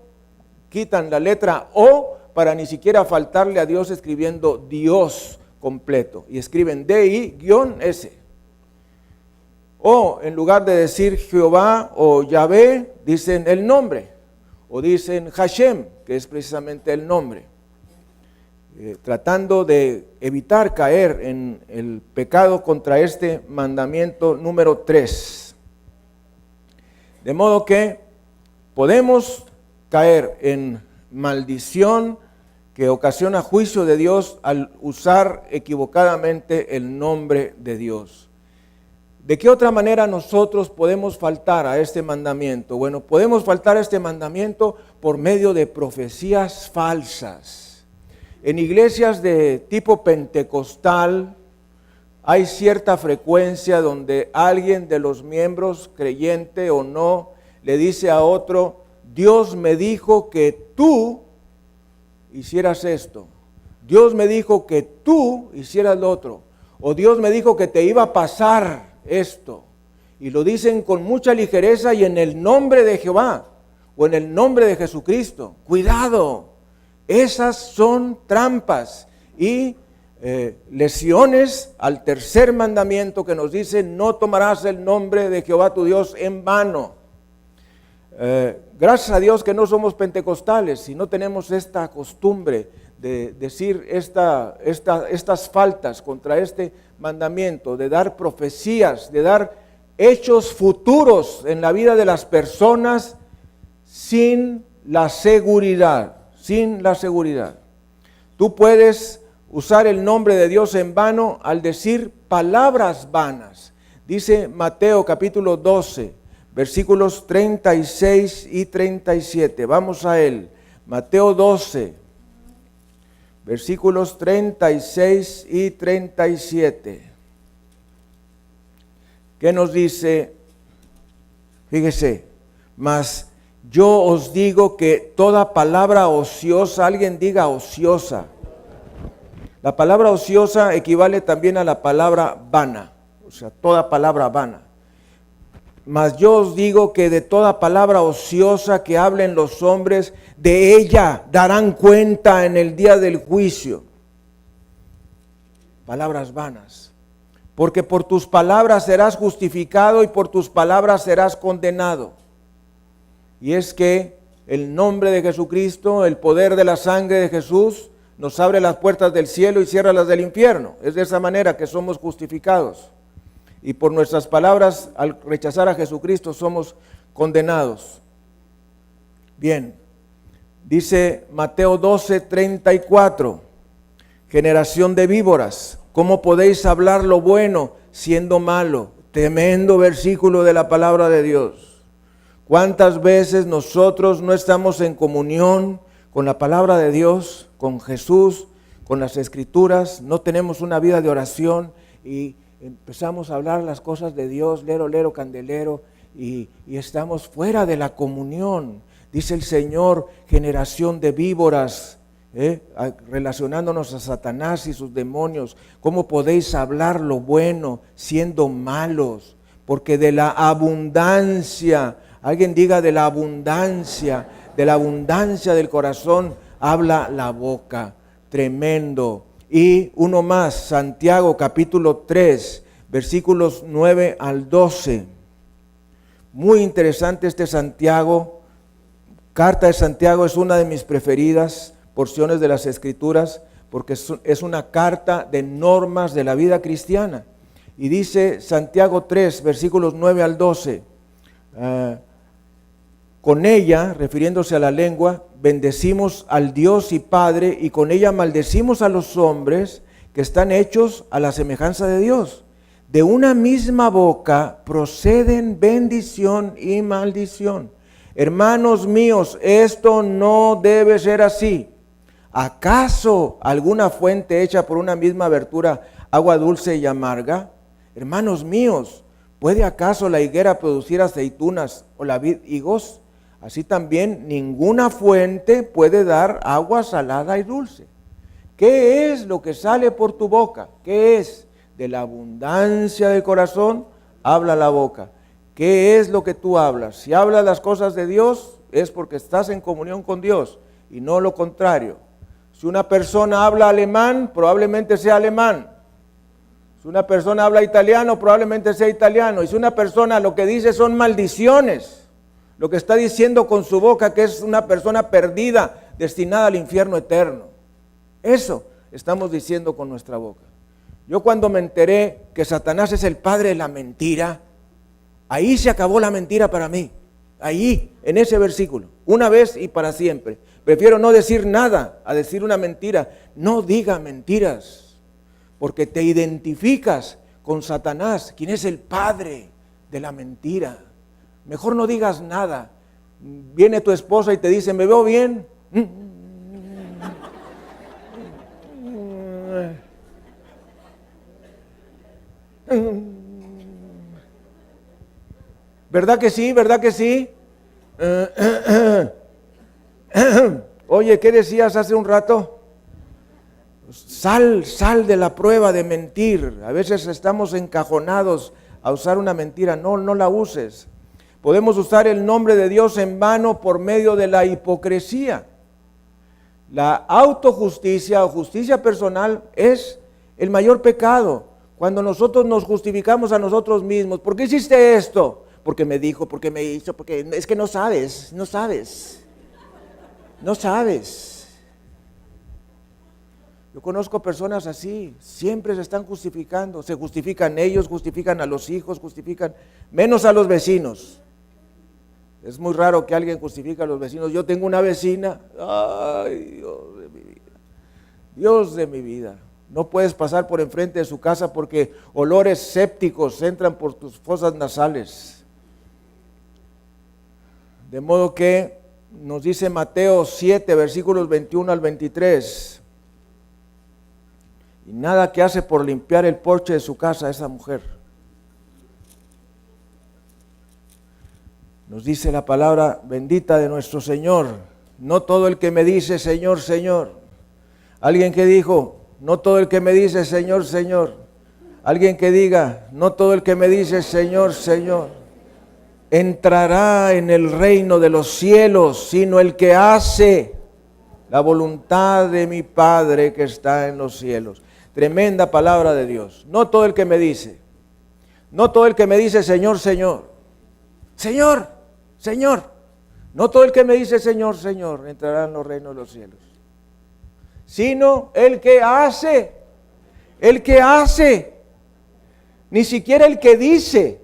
quitan la letra O para ni siquiera faltarle a Dios escribiendo Dios completo. Y escriben DI-S. O en lugar de decir Jehová o Yahvé, dicen el nombre. O dicen Hashem, que es precisamente el nombre. Tratando de evitar caer en el pecado contra este mandamiento número 3. De modo que podemos caer en maldición que ocasiona juicio de Dios al usar equivocadamente el nombre de Dios. ¿De qué otra manera nosotros podemos faltar a este mandamiento? Bueno, podemos faltar a este mandamiento por medio de profecías falsas. En iglesias de tipo pentecostal hay cierta frecuencia donde alguien de los miembros, creyente o no, le dice a otro: Dios me dijo que tú hicieras esto, Dios me dijo que tú hicieras lo otro, o Dios me dijo que te iba a pasar esto. Y lo dicen con mucha ligereza y en el nombre de Jehová o en el nombre de Jesucristo. Cuidado, esas son trampas y lesiones al tercer mandamiento que nos dice: no tomarás el nombre de Jehová tu Dios en vano. Gracias a Dios que no somos pentecostales y no tenemos esta costumbre de decir estas faltas contra este mandamiento, de dar profecías, de dar hechos futuros en la vida de las personas sin la seguridad. Tú puedes usar el nombre de Dios en vano al decir palabras vanas. Dice Mateo capítulo 12. Versículos 36 y 37. Vamos a él. Mateo 12, versículos 36 y 37. ¿Qué nos dice? Fíjese, mas yo os digo que toda palabra ociosa, alguien diga ociosa. La palabra ociosa equivale también a la palabra vana, o sea, toda palabra vana. Mas yo os digo que de toda palabra ociosa que hablen los hombres, de ella darán cuenta en el día del juicio. Palabras vanas. Porque por tus palabras serás justificado y por tus palabras serás condenado. Y es que el nombre de Jesucristo, el poder de la sangre de Jesús, nos abre las puertas del cielo y cierra las del infierno. Es de esa manera que somos justificados. Y por nuestras palabras, al rechazar a Jesucristo, somos condenados. Bien, dice Mateo 12, 34, generación de víboras, ¿cómo podéis hablar lo bueno siendo malo? Tremendo versículo de la palabra de Dios. ¿Cuántas veces nosotros no estamos en comunión con la palabra de Dios, con Jesús, con las Escrituras? No tenemos una vida de oración y empezamos a hablar las cosas de Dios, lero, lero, candelero, y estamos fuera de la comunión. Dice el Señor, generación de víboras, relacionándonos a Satanás y sus demonios. ¿Cómo podéis hablar lo bueno siendo malos? Porque de la abundancia, alguien diga de la abundancia del corazón habla la boca. Tremendo. Y uno más, Santiago capítulo 3, versículos 9 al 12. Muy interesante este Santiago. Carta de Santiago es una de mis preferidas porciones de las Escrituras porque es una carta de normas de la vida cristiana. Y dice Santiago 3, versículos 9 al 12. Con ella, refiriéndose a la lengua, bendecimos al Dios y Padre, y con ella maldecimos a los hombres que están hechos a la semejanza de Dios. De una misma boca proceden bendición y maldición. Hermanos míos, esto no debe ser así. ¿Acaso alguna fuente hecha por una misma abertura, agua dulce y amarga? Hermanos míos, ¿puede acaso la higuera producir aceitunas o la vid higos? Así también ninguna fuente puede dar agua salada y dulce. ¿Qué es lo que sale por tu boca? ¿Qué es? De la abundancia del corazón habla la boca. ¿Qué es lo que tú hablas? Si hablas las cosas de Dios es porque estás en comunión con Dios y no lo contrario. Si una persona habla alemán, probablemente sea alemán. Si una persona habla italiano, probablemente sea italiano. Y si una persona lo que dice son maldiciones, lo que está diciendo con su boca que es una persona perdida, destinada al infierno eterno. Eso estamos diciendo con nuestra boca. Yo cuando me enteré que Satanás es el padre de la mentira, ahí se acabó la mentira para mí. Ahí, en ese versículo, una vez y para siempre. Prefiero no decir nada a decir una mentira. No diga mentiras, porque te identificas con Satanás, quien es el padre de la mentira. Mejor no digas nada. Viene tu esposa y te dice, ¿me veo bien? ¿Verdad que sí? ¿Verdad que sí? Oye, ¿qué decías hace un rato? Sal de la prueba de mentir. A veces estamos encajonados a usar una mentira. No la uses. Podemos usar el nombre de Dios en vano por medio de la hipocresía. La autojusticia o justicia personal es el mayor pecado. Cuando nosotros nos justificamos a nosotros mismos. ¿Por qué hiciste esto? Porque me dijo, porque me hizo, porque es que no sabes. Yo conozco personas así, siempre se están justificando, se justifican ellos, justifican a los hijos, justifican, menos a los vecinos. Es muy raro que alguien justifique a los vecinos. Yo tengo una vecina, ay, Dios de mi vida. No puedes pasar por enfrente de su casa porque olores sépticos entran por tus fosas nasales. De modo que nos dice Mateo 7, versículos 21 al 23. Y nada que hace por limpiar el porche de su casa esa mujer. Nos dice la palabra bendita de nuestro Señor. No todo el que me dice Señor, Señor. Alguien que dijo, no todo el que me dice Señor, Señor. Alguien que diga, no todo el que me dice Señor, Señor, entrará en el reino de los cielos, sino el que hace la voluntad de mi Padre que está en los cielos. Tremenda palabra de Dios. No todo el que me dice, no todo el que me dice Señor, Señor, Señor, Señor, no todo el que me dice Señor, Señor, entrará en los reinos de los cielos, sino el que hace, ni siquiera el que dice,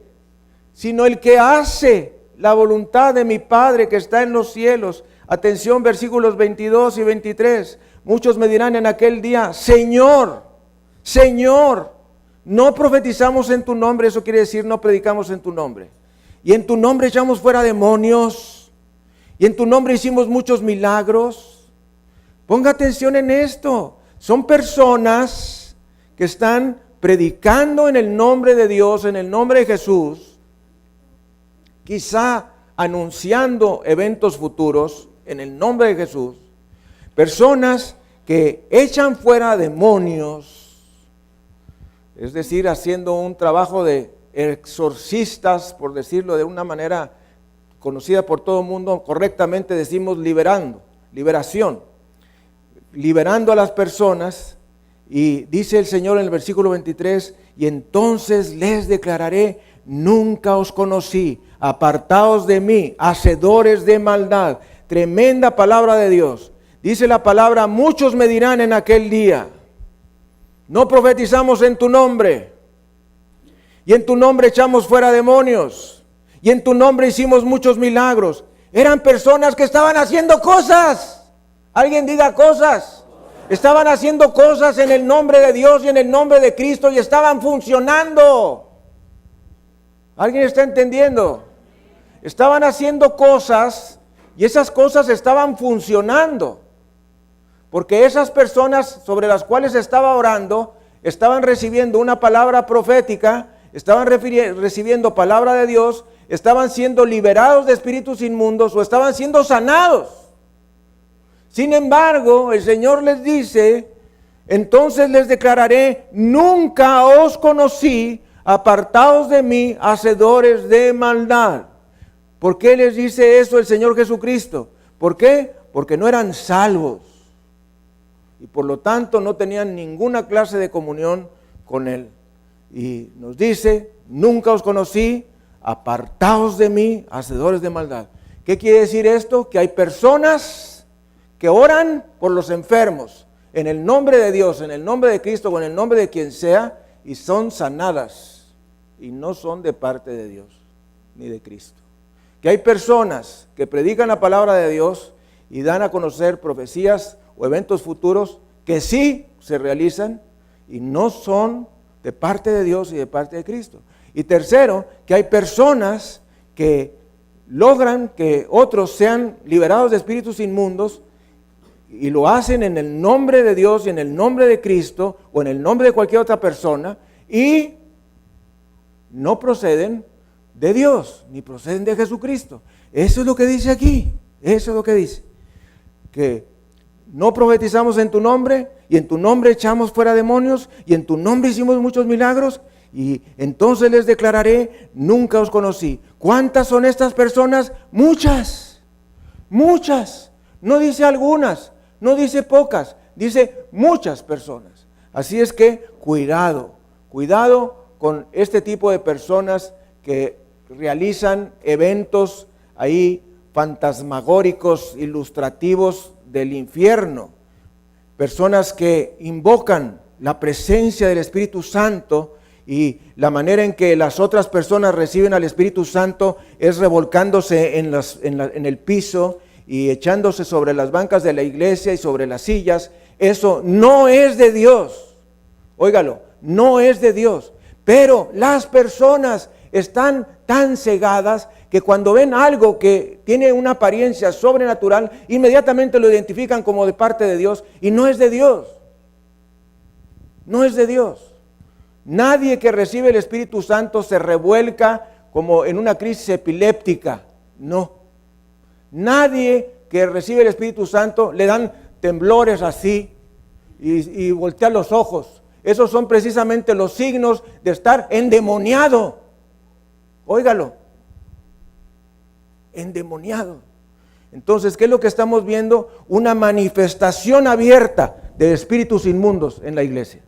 sino el que hace la voluntad de mi Padre que está en los cielos. Atención, versículos 22 y 23. Muchos me dirán en aquel día, Señor, Señor, no profetizamos en tu nombre, eso quiere decir no predicamos en tu nombre. Y en tu nombre echamos fuera demonios, y en tu nombre hicimos muchos milagros. Ponga atención en esto. Son personas que están predicando en el nombre de Dios, en el nombre de Jesús, quizá anunciando eventos futuros en el nombre de Jesús. Personas que echan fuera demonios, es decir, haciendo un trabajo de exorcistas, por decirlo de una manera conocida por todo el mundo, correctamente decimos liberación, liberando a las personas. Y dice el Señor en el versículo 23, y entonces les declararé, nunca os conocí, apartaos de mí, hacedores de maldad. Tremenda palabra de Dios. Dice la palabra, muchos me dirán en aquel día, no profetizamos en tu nombre, y en tu nombre echamos fuera demonios, y en tu nombre hicimos muchos milagros. Eran personas que estaban haciendo cosas. Alguien diga cosas. Estaban haciendo cosas en el nombre de Dios y en el nombre de Cristo y estaban funcionando. ¿Alguien está entendiendo? Estaban haciendo cosas y esas cosas estaban funcionando. Porque esas personas sobre las cuales estaba orando estaban recibiendo una palabra profética, estaban recibiendo palabra de Dios, estaban siendo liberados de espíritus inmundos o estaban siendo sanados. Sin embargo, el Señor les dice, entonces les declararé, nunca os conocí, apartaos de mí, hacedores de maldad. ¿Por qué les dice eso el Señor Jesucristo? ¿Por qué? Porque no eran salvos. y por lo tanto no tenían ninguna clase de comunión con Él. Y nos dice, nunca os conocí, apartaos de mí, hacedores de maldad. ¿Qué quiere decir esto? Que hay personas que oran por los enfermos, en el nombre de Dios, en el nombre de Cristo o en el nombre de quien sea, y son sanadas, y no son de parte de Dios, ni de Cristo. Que hay personas que predican la palabra de Dios y dan a conocer profecías o eventos futuros que sí se realizan y no son de parte de Dios y de parte de Cristo. Y tercero, que hay personas que logran que otros sean liberados de espíritus inmundos y lo hacen en el nombre de Dios y en el nombre de Cristo o en el nombre de cualquier otra persona y no proceden de Dios ni proceden de Jesucristo. Eso es lo que dice aquí, eso es lo que dice, que no profetizamos en tu nombre y en tu nombre echamos fuera demonios y en tu nombre hicimos muchos milagros y entonces les declararé, nunca os conocí. ¿Cuántas son estas personas? Muchas, muchas. No dice algunas, no dice pocas, dice muchas personas. Así es que cuidado, cuidado con este tipo de personas que realizan eventos ahí fantasmagóricos, ilustrativos del infierno. Personas que invocan la presencia del Espíritu Santo y la manera en que las otras personas reciben al Espíritu Santo es revolcándose en el piso y echándose sobre las bancas de la iglesia y sobre las sillas. Eso no es de Dios. Óigalo, no es de Dios. Pero las personas están tan cegadas que cuando ven algo que tiene una apariencia sobrenatural, inmediatamente lo identifican como de parte de Dios y no es de Dios. No es de Dios. Nadie que recibe el Espíritu Santo se revuelca como en una crisis epiléptica. No. Nadie que recibe el Espíritu Santo le dan temblores así y voltea los ojos. Esos son precisamente los signos de estar endemoniado. Óigalo, endemoniado. Entonces, ¿qué es lo que estamos viendo? Una manifestación abierta de espíritus inmundos en la iglesia.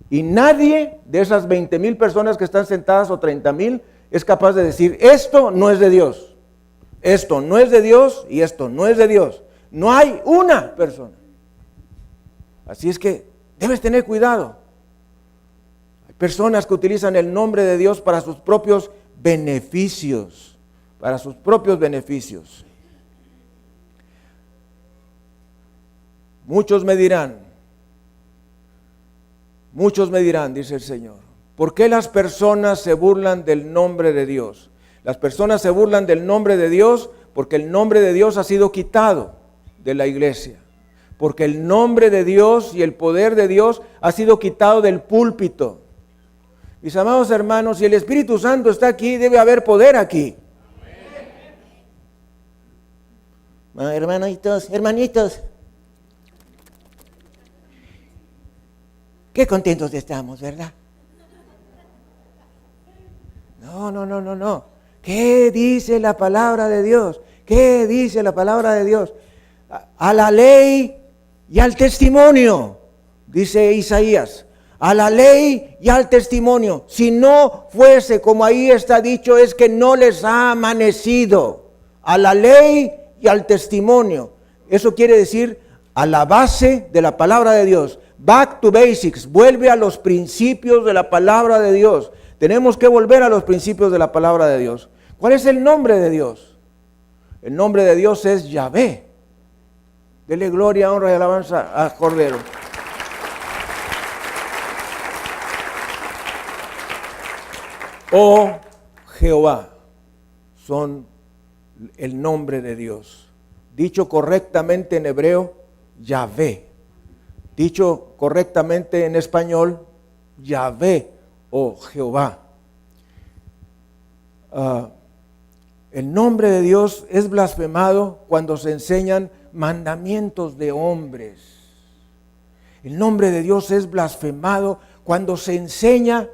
Y nadie de esas 20,000 personas que están sentadas o 30,000 es capaz de decir, esto no es de Dios, esto no es de Dios y esto no es de Dios. No hay una persona. Así es que debes tener cuidado. Hay personas que utilizan el nombre de Dios para sus propios beneficios, para sus propios beneficios. Muchos me dirán, dice el Señor, ¿por qué las personas se burlan del nombre de Dios? Las personas se burlan del nombre de Dios porque el nombre de Dios ha sido quitado de la iglesia. Porque el nombre de Dios y el poder de Dios ha sido quitado del púlpito. Mis amados hermanos, si el Espíritu Santo está aquí, debe haber poder aquí. Hermanitos, qué contentos estamos, ¿verdad? No. ¿Qué dice la palabra de Dios? ¿Qué dice la palabra de Dios? A la ley y al testimonio, dice Isaías. A la ley y al testimonio. Si no fuese como ahí está dicho, es que no les ha amanecido. A la ley y al testimonio. Eso quiere decir a la base de la palabra de Dios. Back to basics, vuelve a los principios de la palabra de Dios. Tenemos que volver a los principios de la palabra de Dios. ¿Cuál es el nombre de Dios? El nombre de Dios es Yahvé. Dele gloria, honra y alabanza a Cordero. Oh Jehová, son el nombre de Dios. Dicho correctamente en hebreo, Yahvé. Dicho correctamente en español, Yahvé, oh Jehová. El nombre de Dios es blasfemado cuando se enseñan mandamientos de hombres. El nombre de Dios es blasfemado cuando se enseña,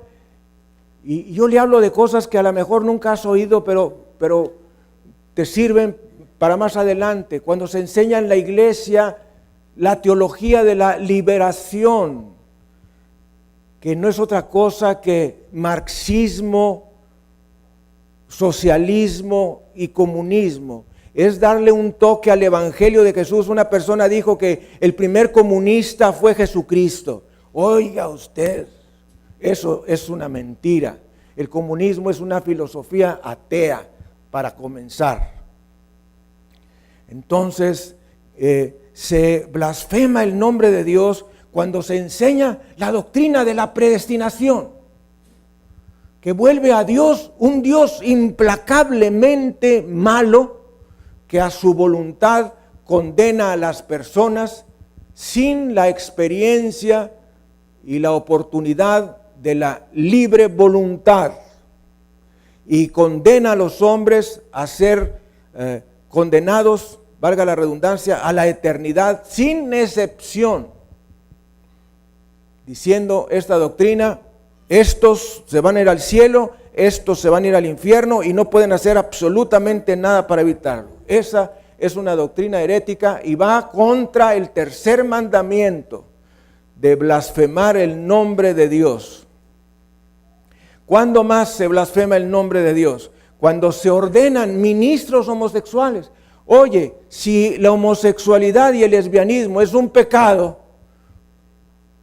y yo le hablo de cosas que a lo mejor nunca has oído, pero te sirven para más adelante. Cuando se enseña en la iglesia la teología de la liberación, que no es otra cosa que marxismo, socialismo y comunismo. Es darle un toque al Evangelio de Jesús. Una persona dijo que el primer comunista fue Jesucristo. Oiga usted, eso es una mentira. El comunismo es una filosofía atea, para comenzar. Entonces, se blasfema el nombre de Dios cuando se enseña la doctrina de la predestinación, que vuelve a Dios un Dios implacablemente malo, que a su voluntad condena a las personas sin la experiencia y la oportunidad de la libre voluntad, y condena a los hombres a ser condenados, valga la redundancia, a la eternidad sin excepción, diciendo esta doctrina: estos se van a ir al cielo, estos se van a ir al infierno y no pueden hacer absolutamente nada para evitarlo. Esa es una doctrina herética y va contra el tercer mandamiento de blasfemar el nombre de Dios. ¿Cuándo más se blasfema el nombre de Dios? Cuando se ordenan ministros homosexuales. Oye, si la homosexualidad y el lesbianismo es un pecado,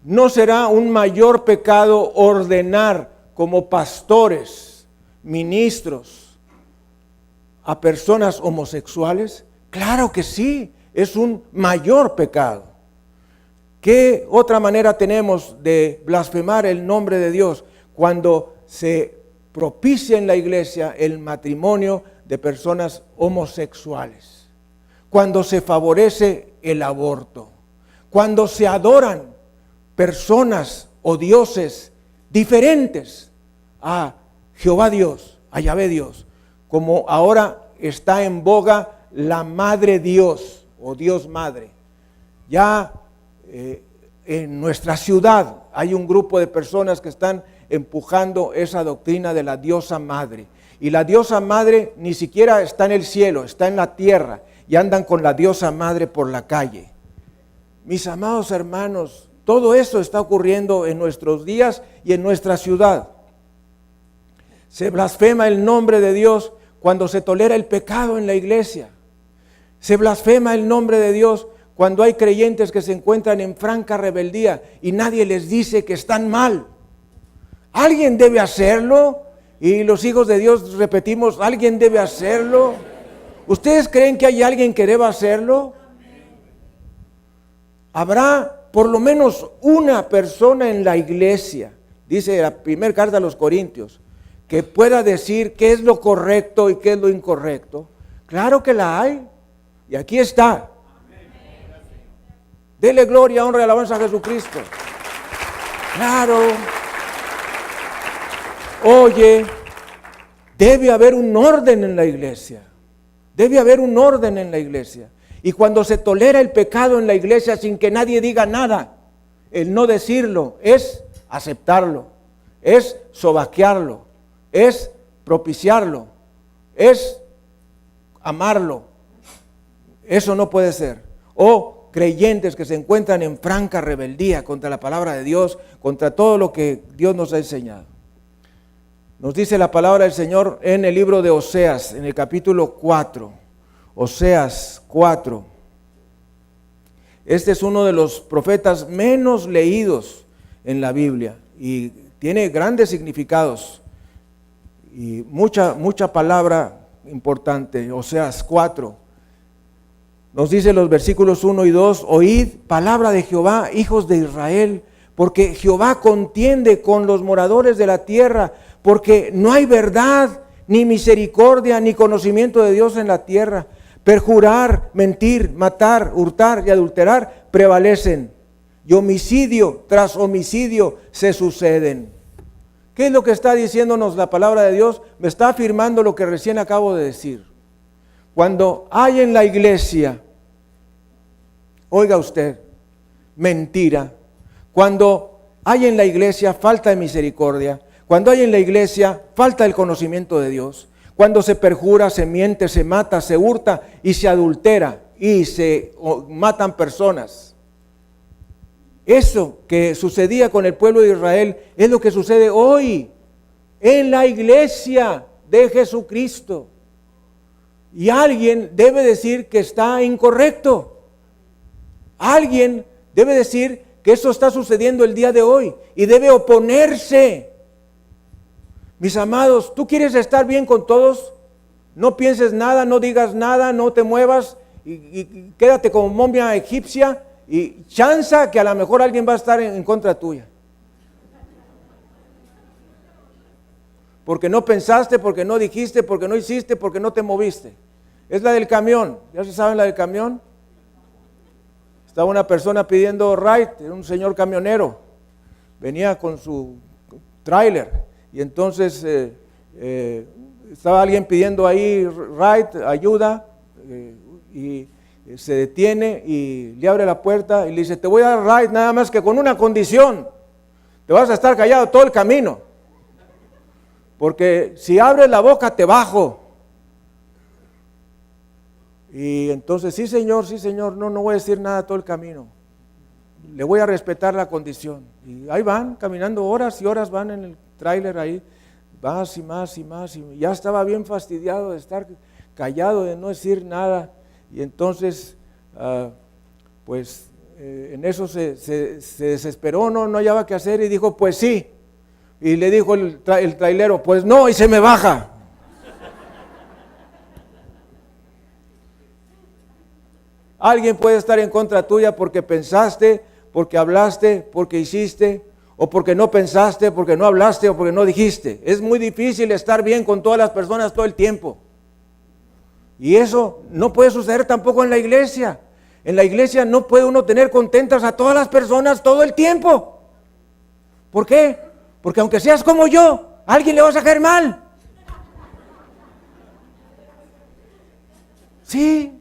¿no será un mayor pecado ordenar como pastores, ministros, a personas homosexuales? Claro que sí, es un mayor pecado. ¿Qué otra manera tenemos de blasfemar el nombre de Dios? Cuando se propicia en la iglesia el matrimonio de personas homosexuales, cuando se favorece el aborto, cuando se adoran personas o dioses diferentes a Jehová Dios, a Yahvé Dios, como ahora está en boga la Madre Dios o Dios Madre. Ya en nuestra ciudad hay un grupo de personas que están empujando esa doctrina de la diosa madre. Y la diosa madre ni siquiera está en el cielo, está en la tierra, y andan con la diosa madre por la calle. Mis amados hermanos, todo eso está ocurriendo en nuestros días y en nuestra ciudad. Se blasfema el nombre de Dios cuando se tolera el pecado en la iglesia. Se blasfema el nombre de Dios cuando hay creyentes que se encuentran en franca rebeldía y nadie les dice que están mal. Alguien debe hacerlo, y los hijos de Dios repetimos: alguien debe hacerlo. ¿Ustedes creen que hay alguien que deba hacerlo? Habrá por lo menos una persona en la iglesia, dice la primera carta a los Corintios, que pueda decir qué es lo correcto y qué es lo incorrecto. Claro que la hay, y aquí está. Dele gloria, honra y alabanza a Jesucristo. Claro. Oye, debe haber un orden en la iglesia. Debe haber un orden en la iglesia. Y cuando se tolera el pecado en la iglesia sin que nadie diga nada, el no decirlo es aceptarlo, es sobaquearlo, es propiciarlo, es amarlo. Eso no puede ser. O creyentes que se encuentran en franca rebeldía contra la palabra de Dios, contra todo lo que Dios nos ha enseñado. Nos dice la palabra del Señor en el libro de Oseas, en el capítulo 4. Oseas 4. Este es uno de los profetas menos leídos en la Biblia y tiene grandes significados y mucha palabra importante. Oseas 4. Nos dice los versículos 1 y 2: oíd palabra de Jehová, hijos de Israel, porque Jehová contiende con los moradores de la tierra, porque no hay verdad, ni misericordia, ni conocimiento de Dios en la tierra. Perjurar, mentir, matar, hurtar y adulterar prevalecen, y homicidio tras homicidio se suceden. ¿Qué es lo que está diciéndonos la palabra de Dios? Me está afirmando lo que recién acabo de decir. Cuando hay en la iglesia, oiga usted, mentira, cuando hay en la iglesia falta de misericordia, cuando hay en la iglesia falta el conocimiento de Dios, cuando se perjura, se miente, se mata, se hurta y se adultera y se matan personas, Eso que sucedía con el pueblo de Israel es lo que sucede hoy en la iglesia de Jesucristo. Y alguien debe decir que está incorrecto. Alguien debe decir que eso está sucediendo el día de hoy y debe oponerse. Mis amados, ¿tú quieres estar bien con todos? No pienses nada, no digas nada, no te muevas y quédate como momia egipcia y chanza que a lo mejor alguien va a estar en contra tuya. Porque no pensaste, porque no dijiste, porque no hiciste, porque no te moviste. Es la del camión. ¿Ya se saben la del camión? Estaba una persona pidiendo ride, era un señor camionero. Venía con su tráiler y entonces estaba alguien pidiendo ahí ride, ayuda, y se detiene y le abre la puerta y le dice: te voy a dar ride, nada más que con una condición. Te vas a estar callado todo el camino, porque si abres la boca te bajo. Y entonces, sí señor, no voy a decir nada todo el camino. Le voy a respetar la condición. Y ahí van, caminando horas y horas, van en el tráiler ahí, más y más y más. Y ya estaba bien fastidiado de estar callado, de no decir nada. Y entonces, en eso se desesperó, no hallaba qué hacer y dijo: pues sí. Y le dijo el trailero: pues no, y se me baja. Alguien puede estar en contra tuya porque pensaste, porque hablaste, porque hiciste, o porque no pensaste, porque no hablaste o porque no dijiste. Es muy difícil estar bien con todas las personas todo el tiempo. Y eso no puede suceder tampoco en la iglesia. En la iglesia no puede uno tener contentas a todas las personas todo el tiempo. ¿Por qué? Porque aunque seas como yo, a alguien le vas a caer mal. Sí.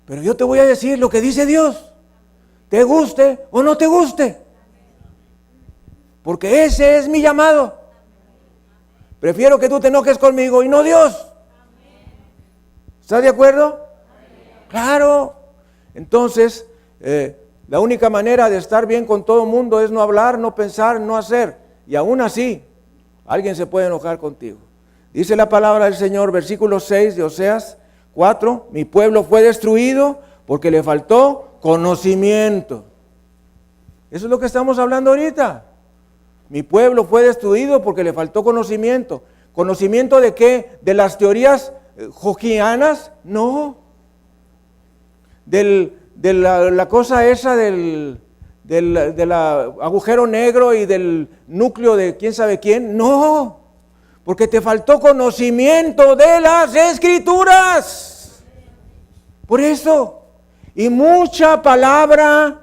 Pero yo te voy a decir lo que dice Dios, te guste o no te guste, porque ese es mi llamado. Prefiero que tú te enojes conmigo y no Dios. ¿Estás de acuerdo? Claro. Entonces, la única manera de estar bien con todo el mundo es no hablar, no pensar, no hacer. Y aún así, alguien se puede enojar contigo. Dice la palabra del Señor, versículo 6 de Oseas 4, mi pueblo fue destruido porque le faltó conocimiento. Eso es lo que estamos hablando ahorita. Mi pueblo fue destruido porque le faltó conocimiento. ¿Conocimiento de qué? ¿De las teorías jogianas? No. De la cosa esa del agujero negro y del núcleo de quién sabe quién. No. Porque te faltó conocimiento de las Escrituras. Por eso. Y mucha palabra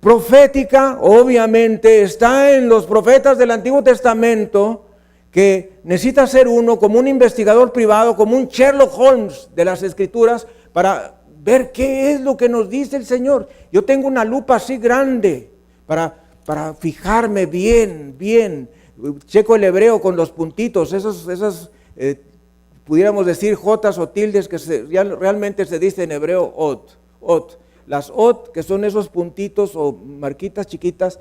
profética, obviamente, está en los profetas del Antiguo Testamento, que necesita ser uno como un investigador privado, como un Sherlock Holmes de las Escrituras, para ver qué es lo que nos dice el Señor. Yo tengo una lupa así grande para fijarme bien. Checo el hebreo con los puntitos, esas pudiéramos decir jotas o tildes que realmente se dice en hebreo ot. Las ot, que son esos puntitos o marquitas chiquitas,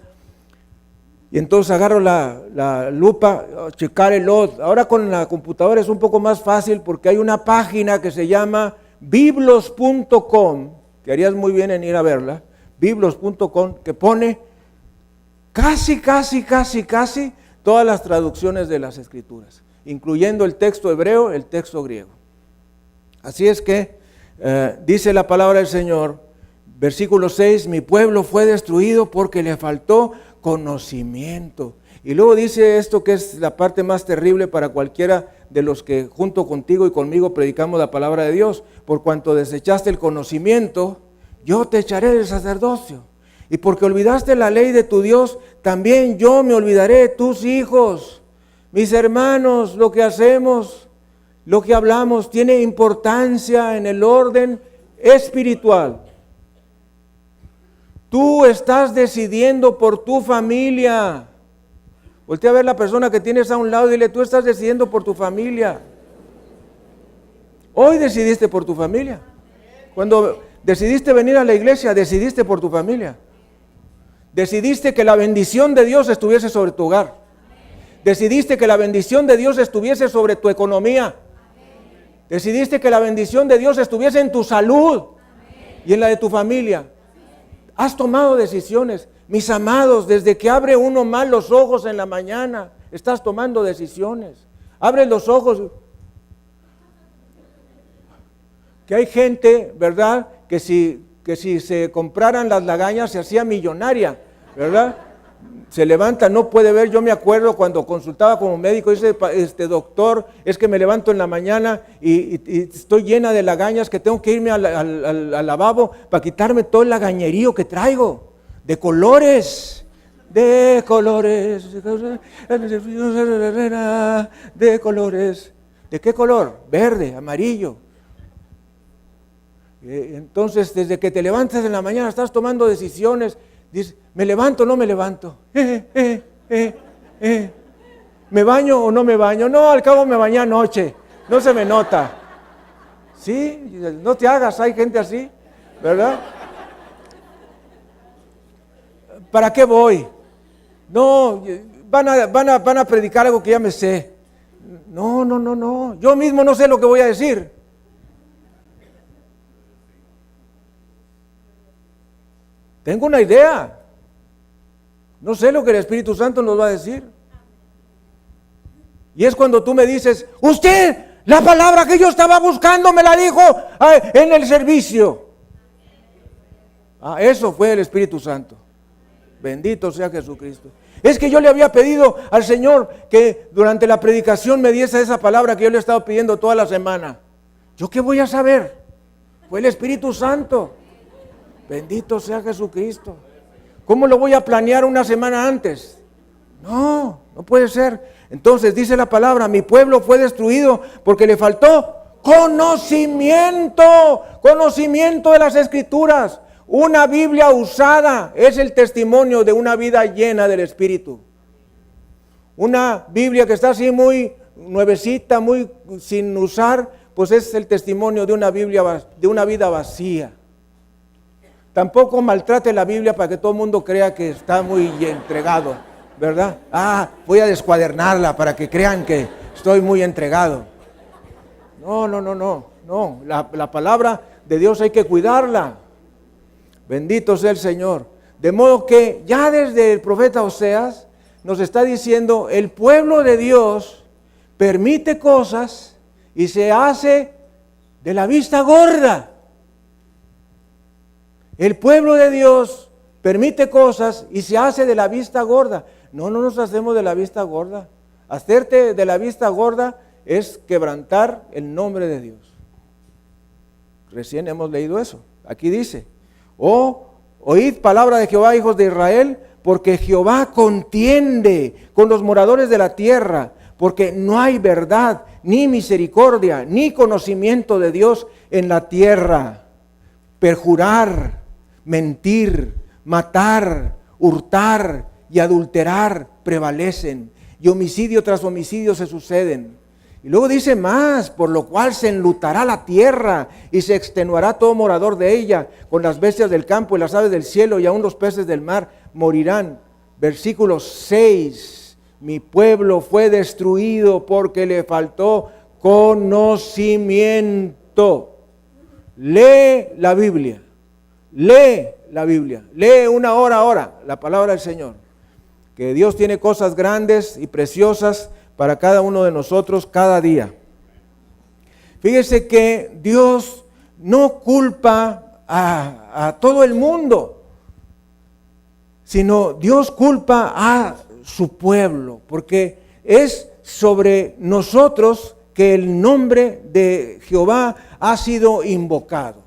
y entonces agarro la lupa, checar el ot. Ahora con la computadora es un poco más fácil porque hay una página que se llama biblos.com, que harías muy bien en ir a verla, biblos.com, que pone casi todas las traducciones de las Escrituras, incluyendo el texto hebreo, el texto griego. Así es que dice la palabra del Señor, versículo 6, mi pueblo fue destruido porque le faltó conocimiento. Y luego dice esto que es la parte más terrible para cualquiera de los que junto contigo y conmigo predicamos la palabra de Dios. Por cuanto desechaste el conocimiento, yo te echaré del sacerdocio. Y porque olvidaste la ley de tu Dios, también yo me olvidaré de tus hijos. Mis hermanos, lo que hacemos, lo que hablamos, tiene importancia en el orden espiritual. Tú estás decidiendo por tu familia. Voltea a ver la persona que tienes a un lado y dile, tú estás decidiendo por tu familia. Hoy decidiste por tu familia. Cuando Decidiste venir a la iglesia, decidiste por tu familia. Decidiste que la bendición de Dios estuviese sobre tu hogar. Decidiste que la bendición de Dios estuviese sobre tu economía. Decidiste que la bendición de Dios estuviese en tu salud y en la de tu familia. Has tomado decisiones. Mis amados, desde que abre uno mal los ojos en la mañana, estás tomando decisiones. Abres los ojos. Que hay gente, ¿verdad?, que si se compraran las lagañas se hacía millonaria, ¿verdad? Se levanta, no puede ver. Yo me acuerdo cuando consultaba como médico, dice, doctor, es que me levanto en la mañana y estoy llena de lagañas, que tengo que irme al lavabo para quitarme todo el lagañerío que traigo, de colores. De colores. ¿De qué color? Verde, amarillo. Entonces, desde que te levantas en la mañana estás tomando decisiones. Dices, ¿me levanto o no me levanto? ¿Me baño o no me baño? No, al cabo me bañé anoche, no se me nota. Sí, no te hagas, hay gente así, ¿verdad? ¿Para qué voy? No, van a predicar algo que ya me sé. No, yo mismo no sé lo que voy a decir. Tengo una idea. No sé lo que el Espíritu Santo nos va a decir. Y es cuando tú me dices, usted, la palabra que yo estaba buscando me la dijo en el servicio. Eso fue el Espíritu Santo. Bendito sea Jesucristo. Es que yo le había pedido al Señor que durante la predicación me diese esa palabra que yo le he estado pidiendo toda la semana. ¿Yo qué voy a saber? Fue el Espíritu Santo. Bendito sea Jesucristo. ¿Cómo lo voy a planear una semana antes? No puede ser. Entonces dice la palabra, mi pueblo fue destruido porque le faltó conocimiento de las Escrituras. Una Biblia usada es el testimonio de una vida llena del Espíritu. Una Biblia que está así muy nuevecita, muy sin usar, pues es el testimonio de una Biblia, de una vida vacía. Tampoco maltrate la Biblia para que todo el mundo crea que está muy entregado, ¿verdad? Voy a descuadernarla para que crean que estoy muy entregado. No. La palabra de Dios hay que cuidarla. Bendito sea el Señor. De modo que ya desde el profeta Oseas nos está diciendo, el pueblo de Dios permite cosas y se hace de la vista gorda. El pueblo de Dios permite cosas y se hace de la vista gorda. No nos hacemos de la vista gorda. Hacerte de la vista gorda es quebrantar el nombre de Dios. Recién hemos leído eso. Aquí dice, oíd palabra de Jehová, hijos de Israel, porque Jehová contiende con los moradores de la tierra, porque no hay verdad, ni misericordia, ni conocimiento de Dios en la tierra. Perjurar, mentir, matar, hurtar y adulterar prevalecen, y homicidio tras homicidio se suceden. Y luego dice más, por lo cual se enlutará la tierra y se extenuará todo morador de ella, con las bestias del campo y las aves del cielo y aun los peces del mar morirán. Versículo 6, mi pueblo fue destruido porque le faltó conocimiento. Lee la Biblia. Lee una hora ahora la palabra del Señor. Que Dios tiene cosas grandes y preciosas para cada uno de nosotros cada día. Fíjese que Dios no culpa a todo el mundo, sino Dios culpa a su pueblo, porque es sobre nosotros que el nombre de Jehová ha sido invocado.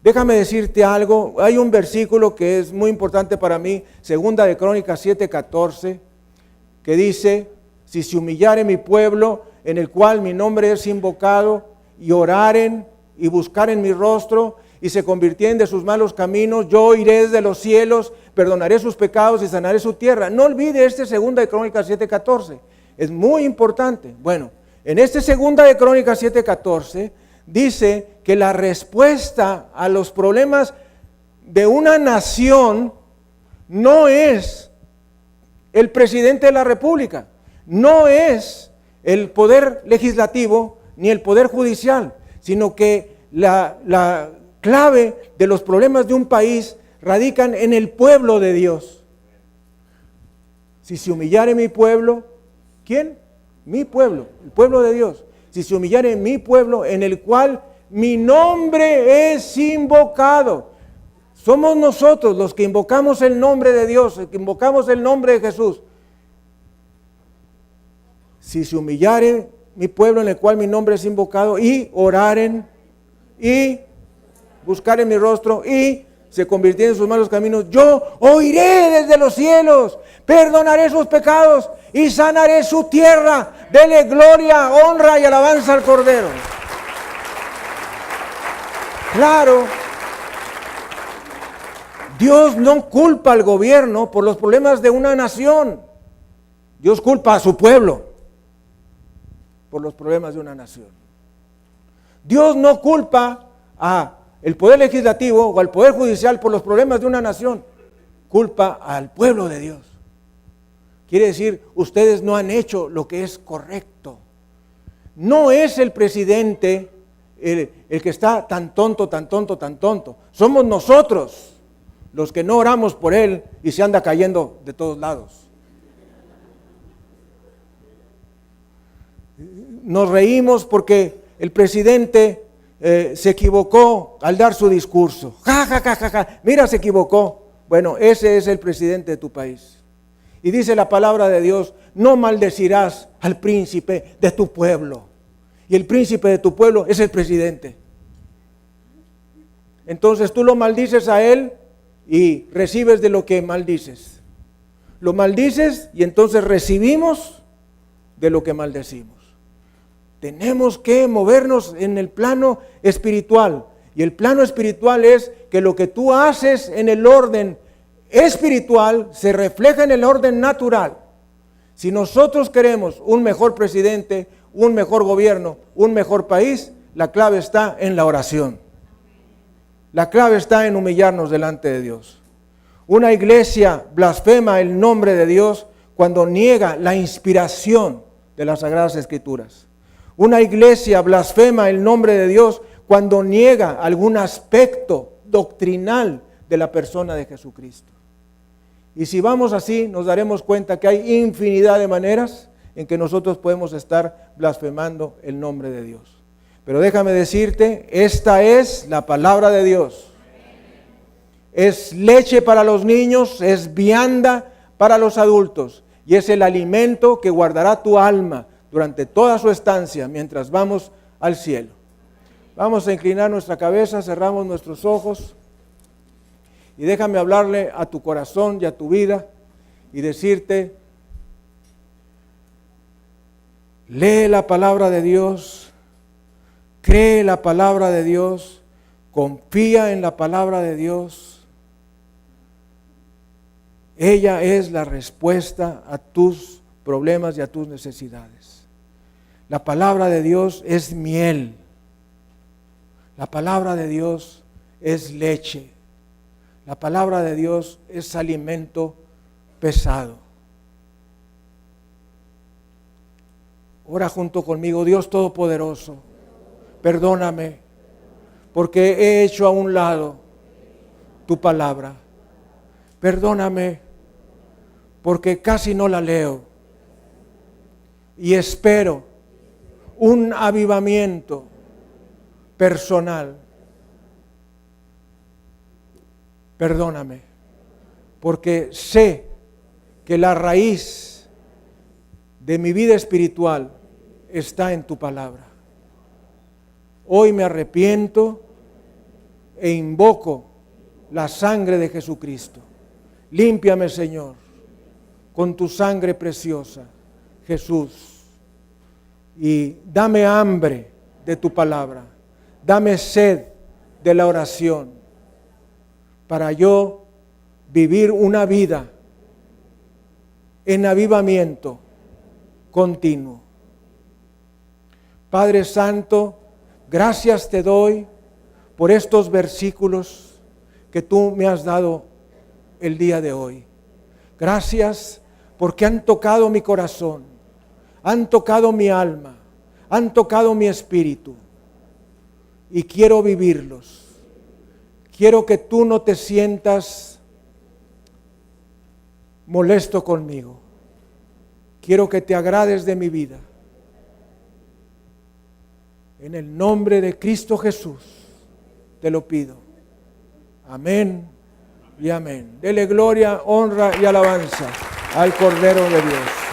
Déjame decirte algo, hay un versículo que es muy importante para mí, segunda de Crónicas 7:14, que dice, si se humillare mi pueblo, en el cual mi nombre es invocado, y oraren y buscaren mi rostro, y se convirtieren de sus malos caminos, yo iré desde los cielos, perdonaré sus pecados y sanaré su tierra. No olvide este segunda de Crónicas 7:14, es muy importante. Bueno, en este segunda de Crónicas 7:14 dice que la respuesta a los problemas de una nación no es el presidente de la República, no es el poder legislativo ni el poder judicial, sino que la clave de los problemas de un país radican en el pueblo de Dios. Si se humillare mi pueblo, ¿quién? Mi pueblo, el pueblo de Dios. Si se humillare mi pueblo, en el cual mi nombre es invocado. Somos nosotros los que invocamos el nombre de Dios, que invocamos el nombre de Jesús. Si se humillare mi pueblo en el cual mi nombre es invocado, y oraren, y buscaren mi rostro, y se convirtieren en sus malos caminos, yo oiré desde los cielos, perdonaré sus pecados y sanaré su tierra. Dele gloria, honra y alabanza al Cordero. Claro, Dios no culpa al gobierno por los problemas de una nación. Dios culpa a su pueblo por los problemas de una nación. Dios no culpa al poder legislativo o al poder judicial por los problemas de una nación. Culpa al pueblo de Dios. Quiere decir, ustedes no han hecho lo que es correcto. No es el presidente el que está tan tonto, tan tonto, tan tonto. Somos nosotros los que no oramos por él y se anda cayendo de todos lados. Nos reímos porque el presidente se equivocó al dar su discurso. Ja, ja, ja, ja, ja. Mira, se equivocó. Bueno, ese es el presidente de tu país. Y dice la palabra de Dios, no maldecirás al príncipe de tu pueblo. Y el príncipe de tu pueblo es el presidente. Entonces tú lo maldices a él y recibes de lo que maldices. Lo maldices y entonces recibimos de lo que maldecimos. Tenemos que movernos en el plano espiritual. Y el plano espiritual es que lo que tú haces en el orden espiritual se refleja en el orden natural. Si nosotros queremos un mejor presidente, un mejor gobierno, un mejor país, la clave está en la oración. La clave está en humillarnos delante de Dios. Una iglesia blasfema el nombre de Dios cuando niega la inspiración de las Sagradas Escrituras. Una iglesia blasfema el nombre de Dios cuando niega algún aspecto doctrinal de la persona de Jesucristo. Y si vamos así, nos daremos cuenta que hay infinidad de maneras en que nosotros podemos estar blasfemando el nombre de Dios. Pero déjame decirte, esta es la palabra de Dios. Es leche para los niños, es vianda para los adultos y es el alimento que guardará tu alma durante toda su estancia mientras vamos al cielo. Vamos a inclinar nuestra cabeza, cerramos nuestros ojos y déjame hablarle a tu corazón y a tu vida y decirte, lee la palabra de Dios, cree la palabra de Dios, confía en la palabra de Dios. Ella es la respuesta a tus problemas y a tus necesidades. La palabra de Dios es miel. La palabra de Dios es leche. La palabra de Dios es alimento pesado. Ora junto conmigo, Dios Todopoderoso, perdóname porque he hecho a un lado tu palabra. Perdóname porque casi no la leo y espero un avivamiento personal. Perdóname porque sé que la raíz de mi vida espiritual está en tu palabra. Hoy me arrepiento e invoco la sangre de Jesucristo. Límpiame, Señor, con tu sangre preciosa, Jesús, y dame hambre de tu palabra, dame sed de la oración, para yo vivir una vida en avivamiento continuo. Padre Santo, gracias te doy por estos versículos que tú me has dado el día de hoy. Gracias porque han tocado mi corazón, han tocado mi alma, han tocado mi espíritu y quiero vivirlos. Quiero que tú no te sientas molesto conmigo. Quiero que te agrades de mi vida. En el nombre de Cristo Jesús te lo pido. Amén y amén. Dele gloria, honra y alabanza al Cordero de Dios.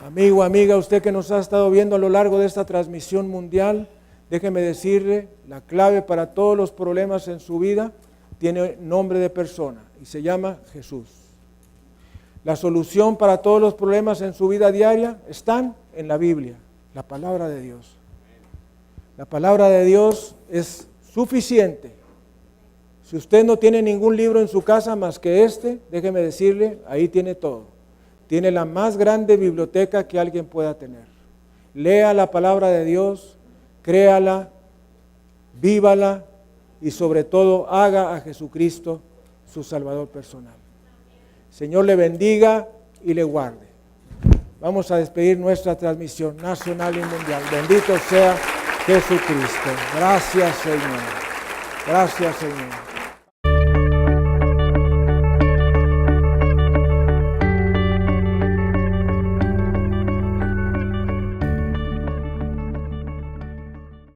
Amigo, amiga, usted que nos ha estado viendo a lo largo de esta transmisión mundial, déjeme decirle, la clave para todos los problemas en su vida tiene nombre de persona y se llama Jesús. La solución para todos los problemas en su vida diaria están en la Biblia, la palabra de Dios. La palabra de Dios es suficiente. Si usted no tiene ningún libro en su casa más que este, déjeme decirle, ahí tiene todo. Tiene la más grande biblioteca que alguien pueda tener. Lea la palabra de Dios, créala, vívala y sobre todo haga a Jesucristo su Salvador personal. Señor le bendiga y le guarde. Vamos a despedir nuestra transmisión nacional y mundial. Bendito sea Jesucristo. Gracias, Señor. Gracias, Señor.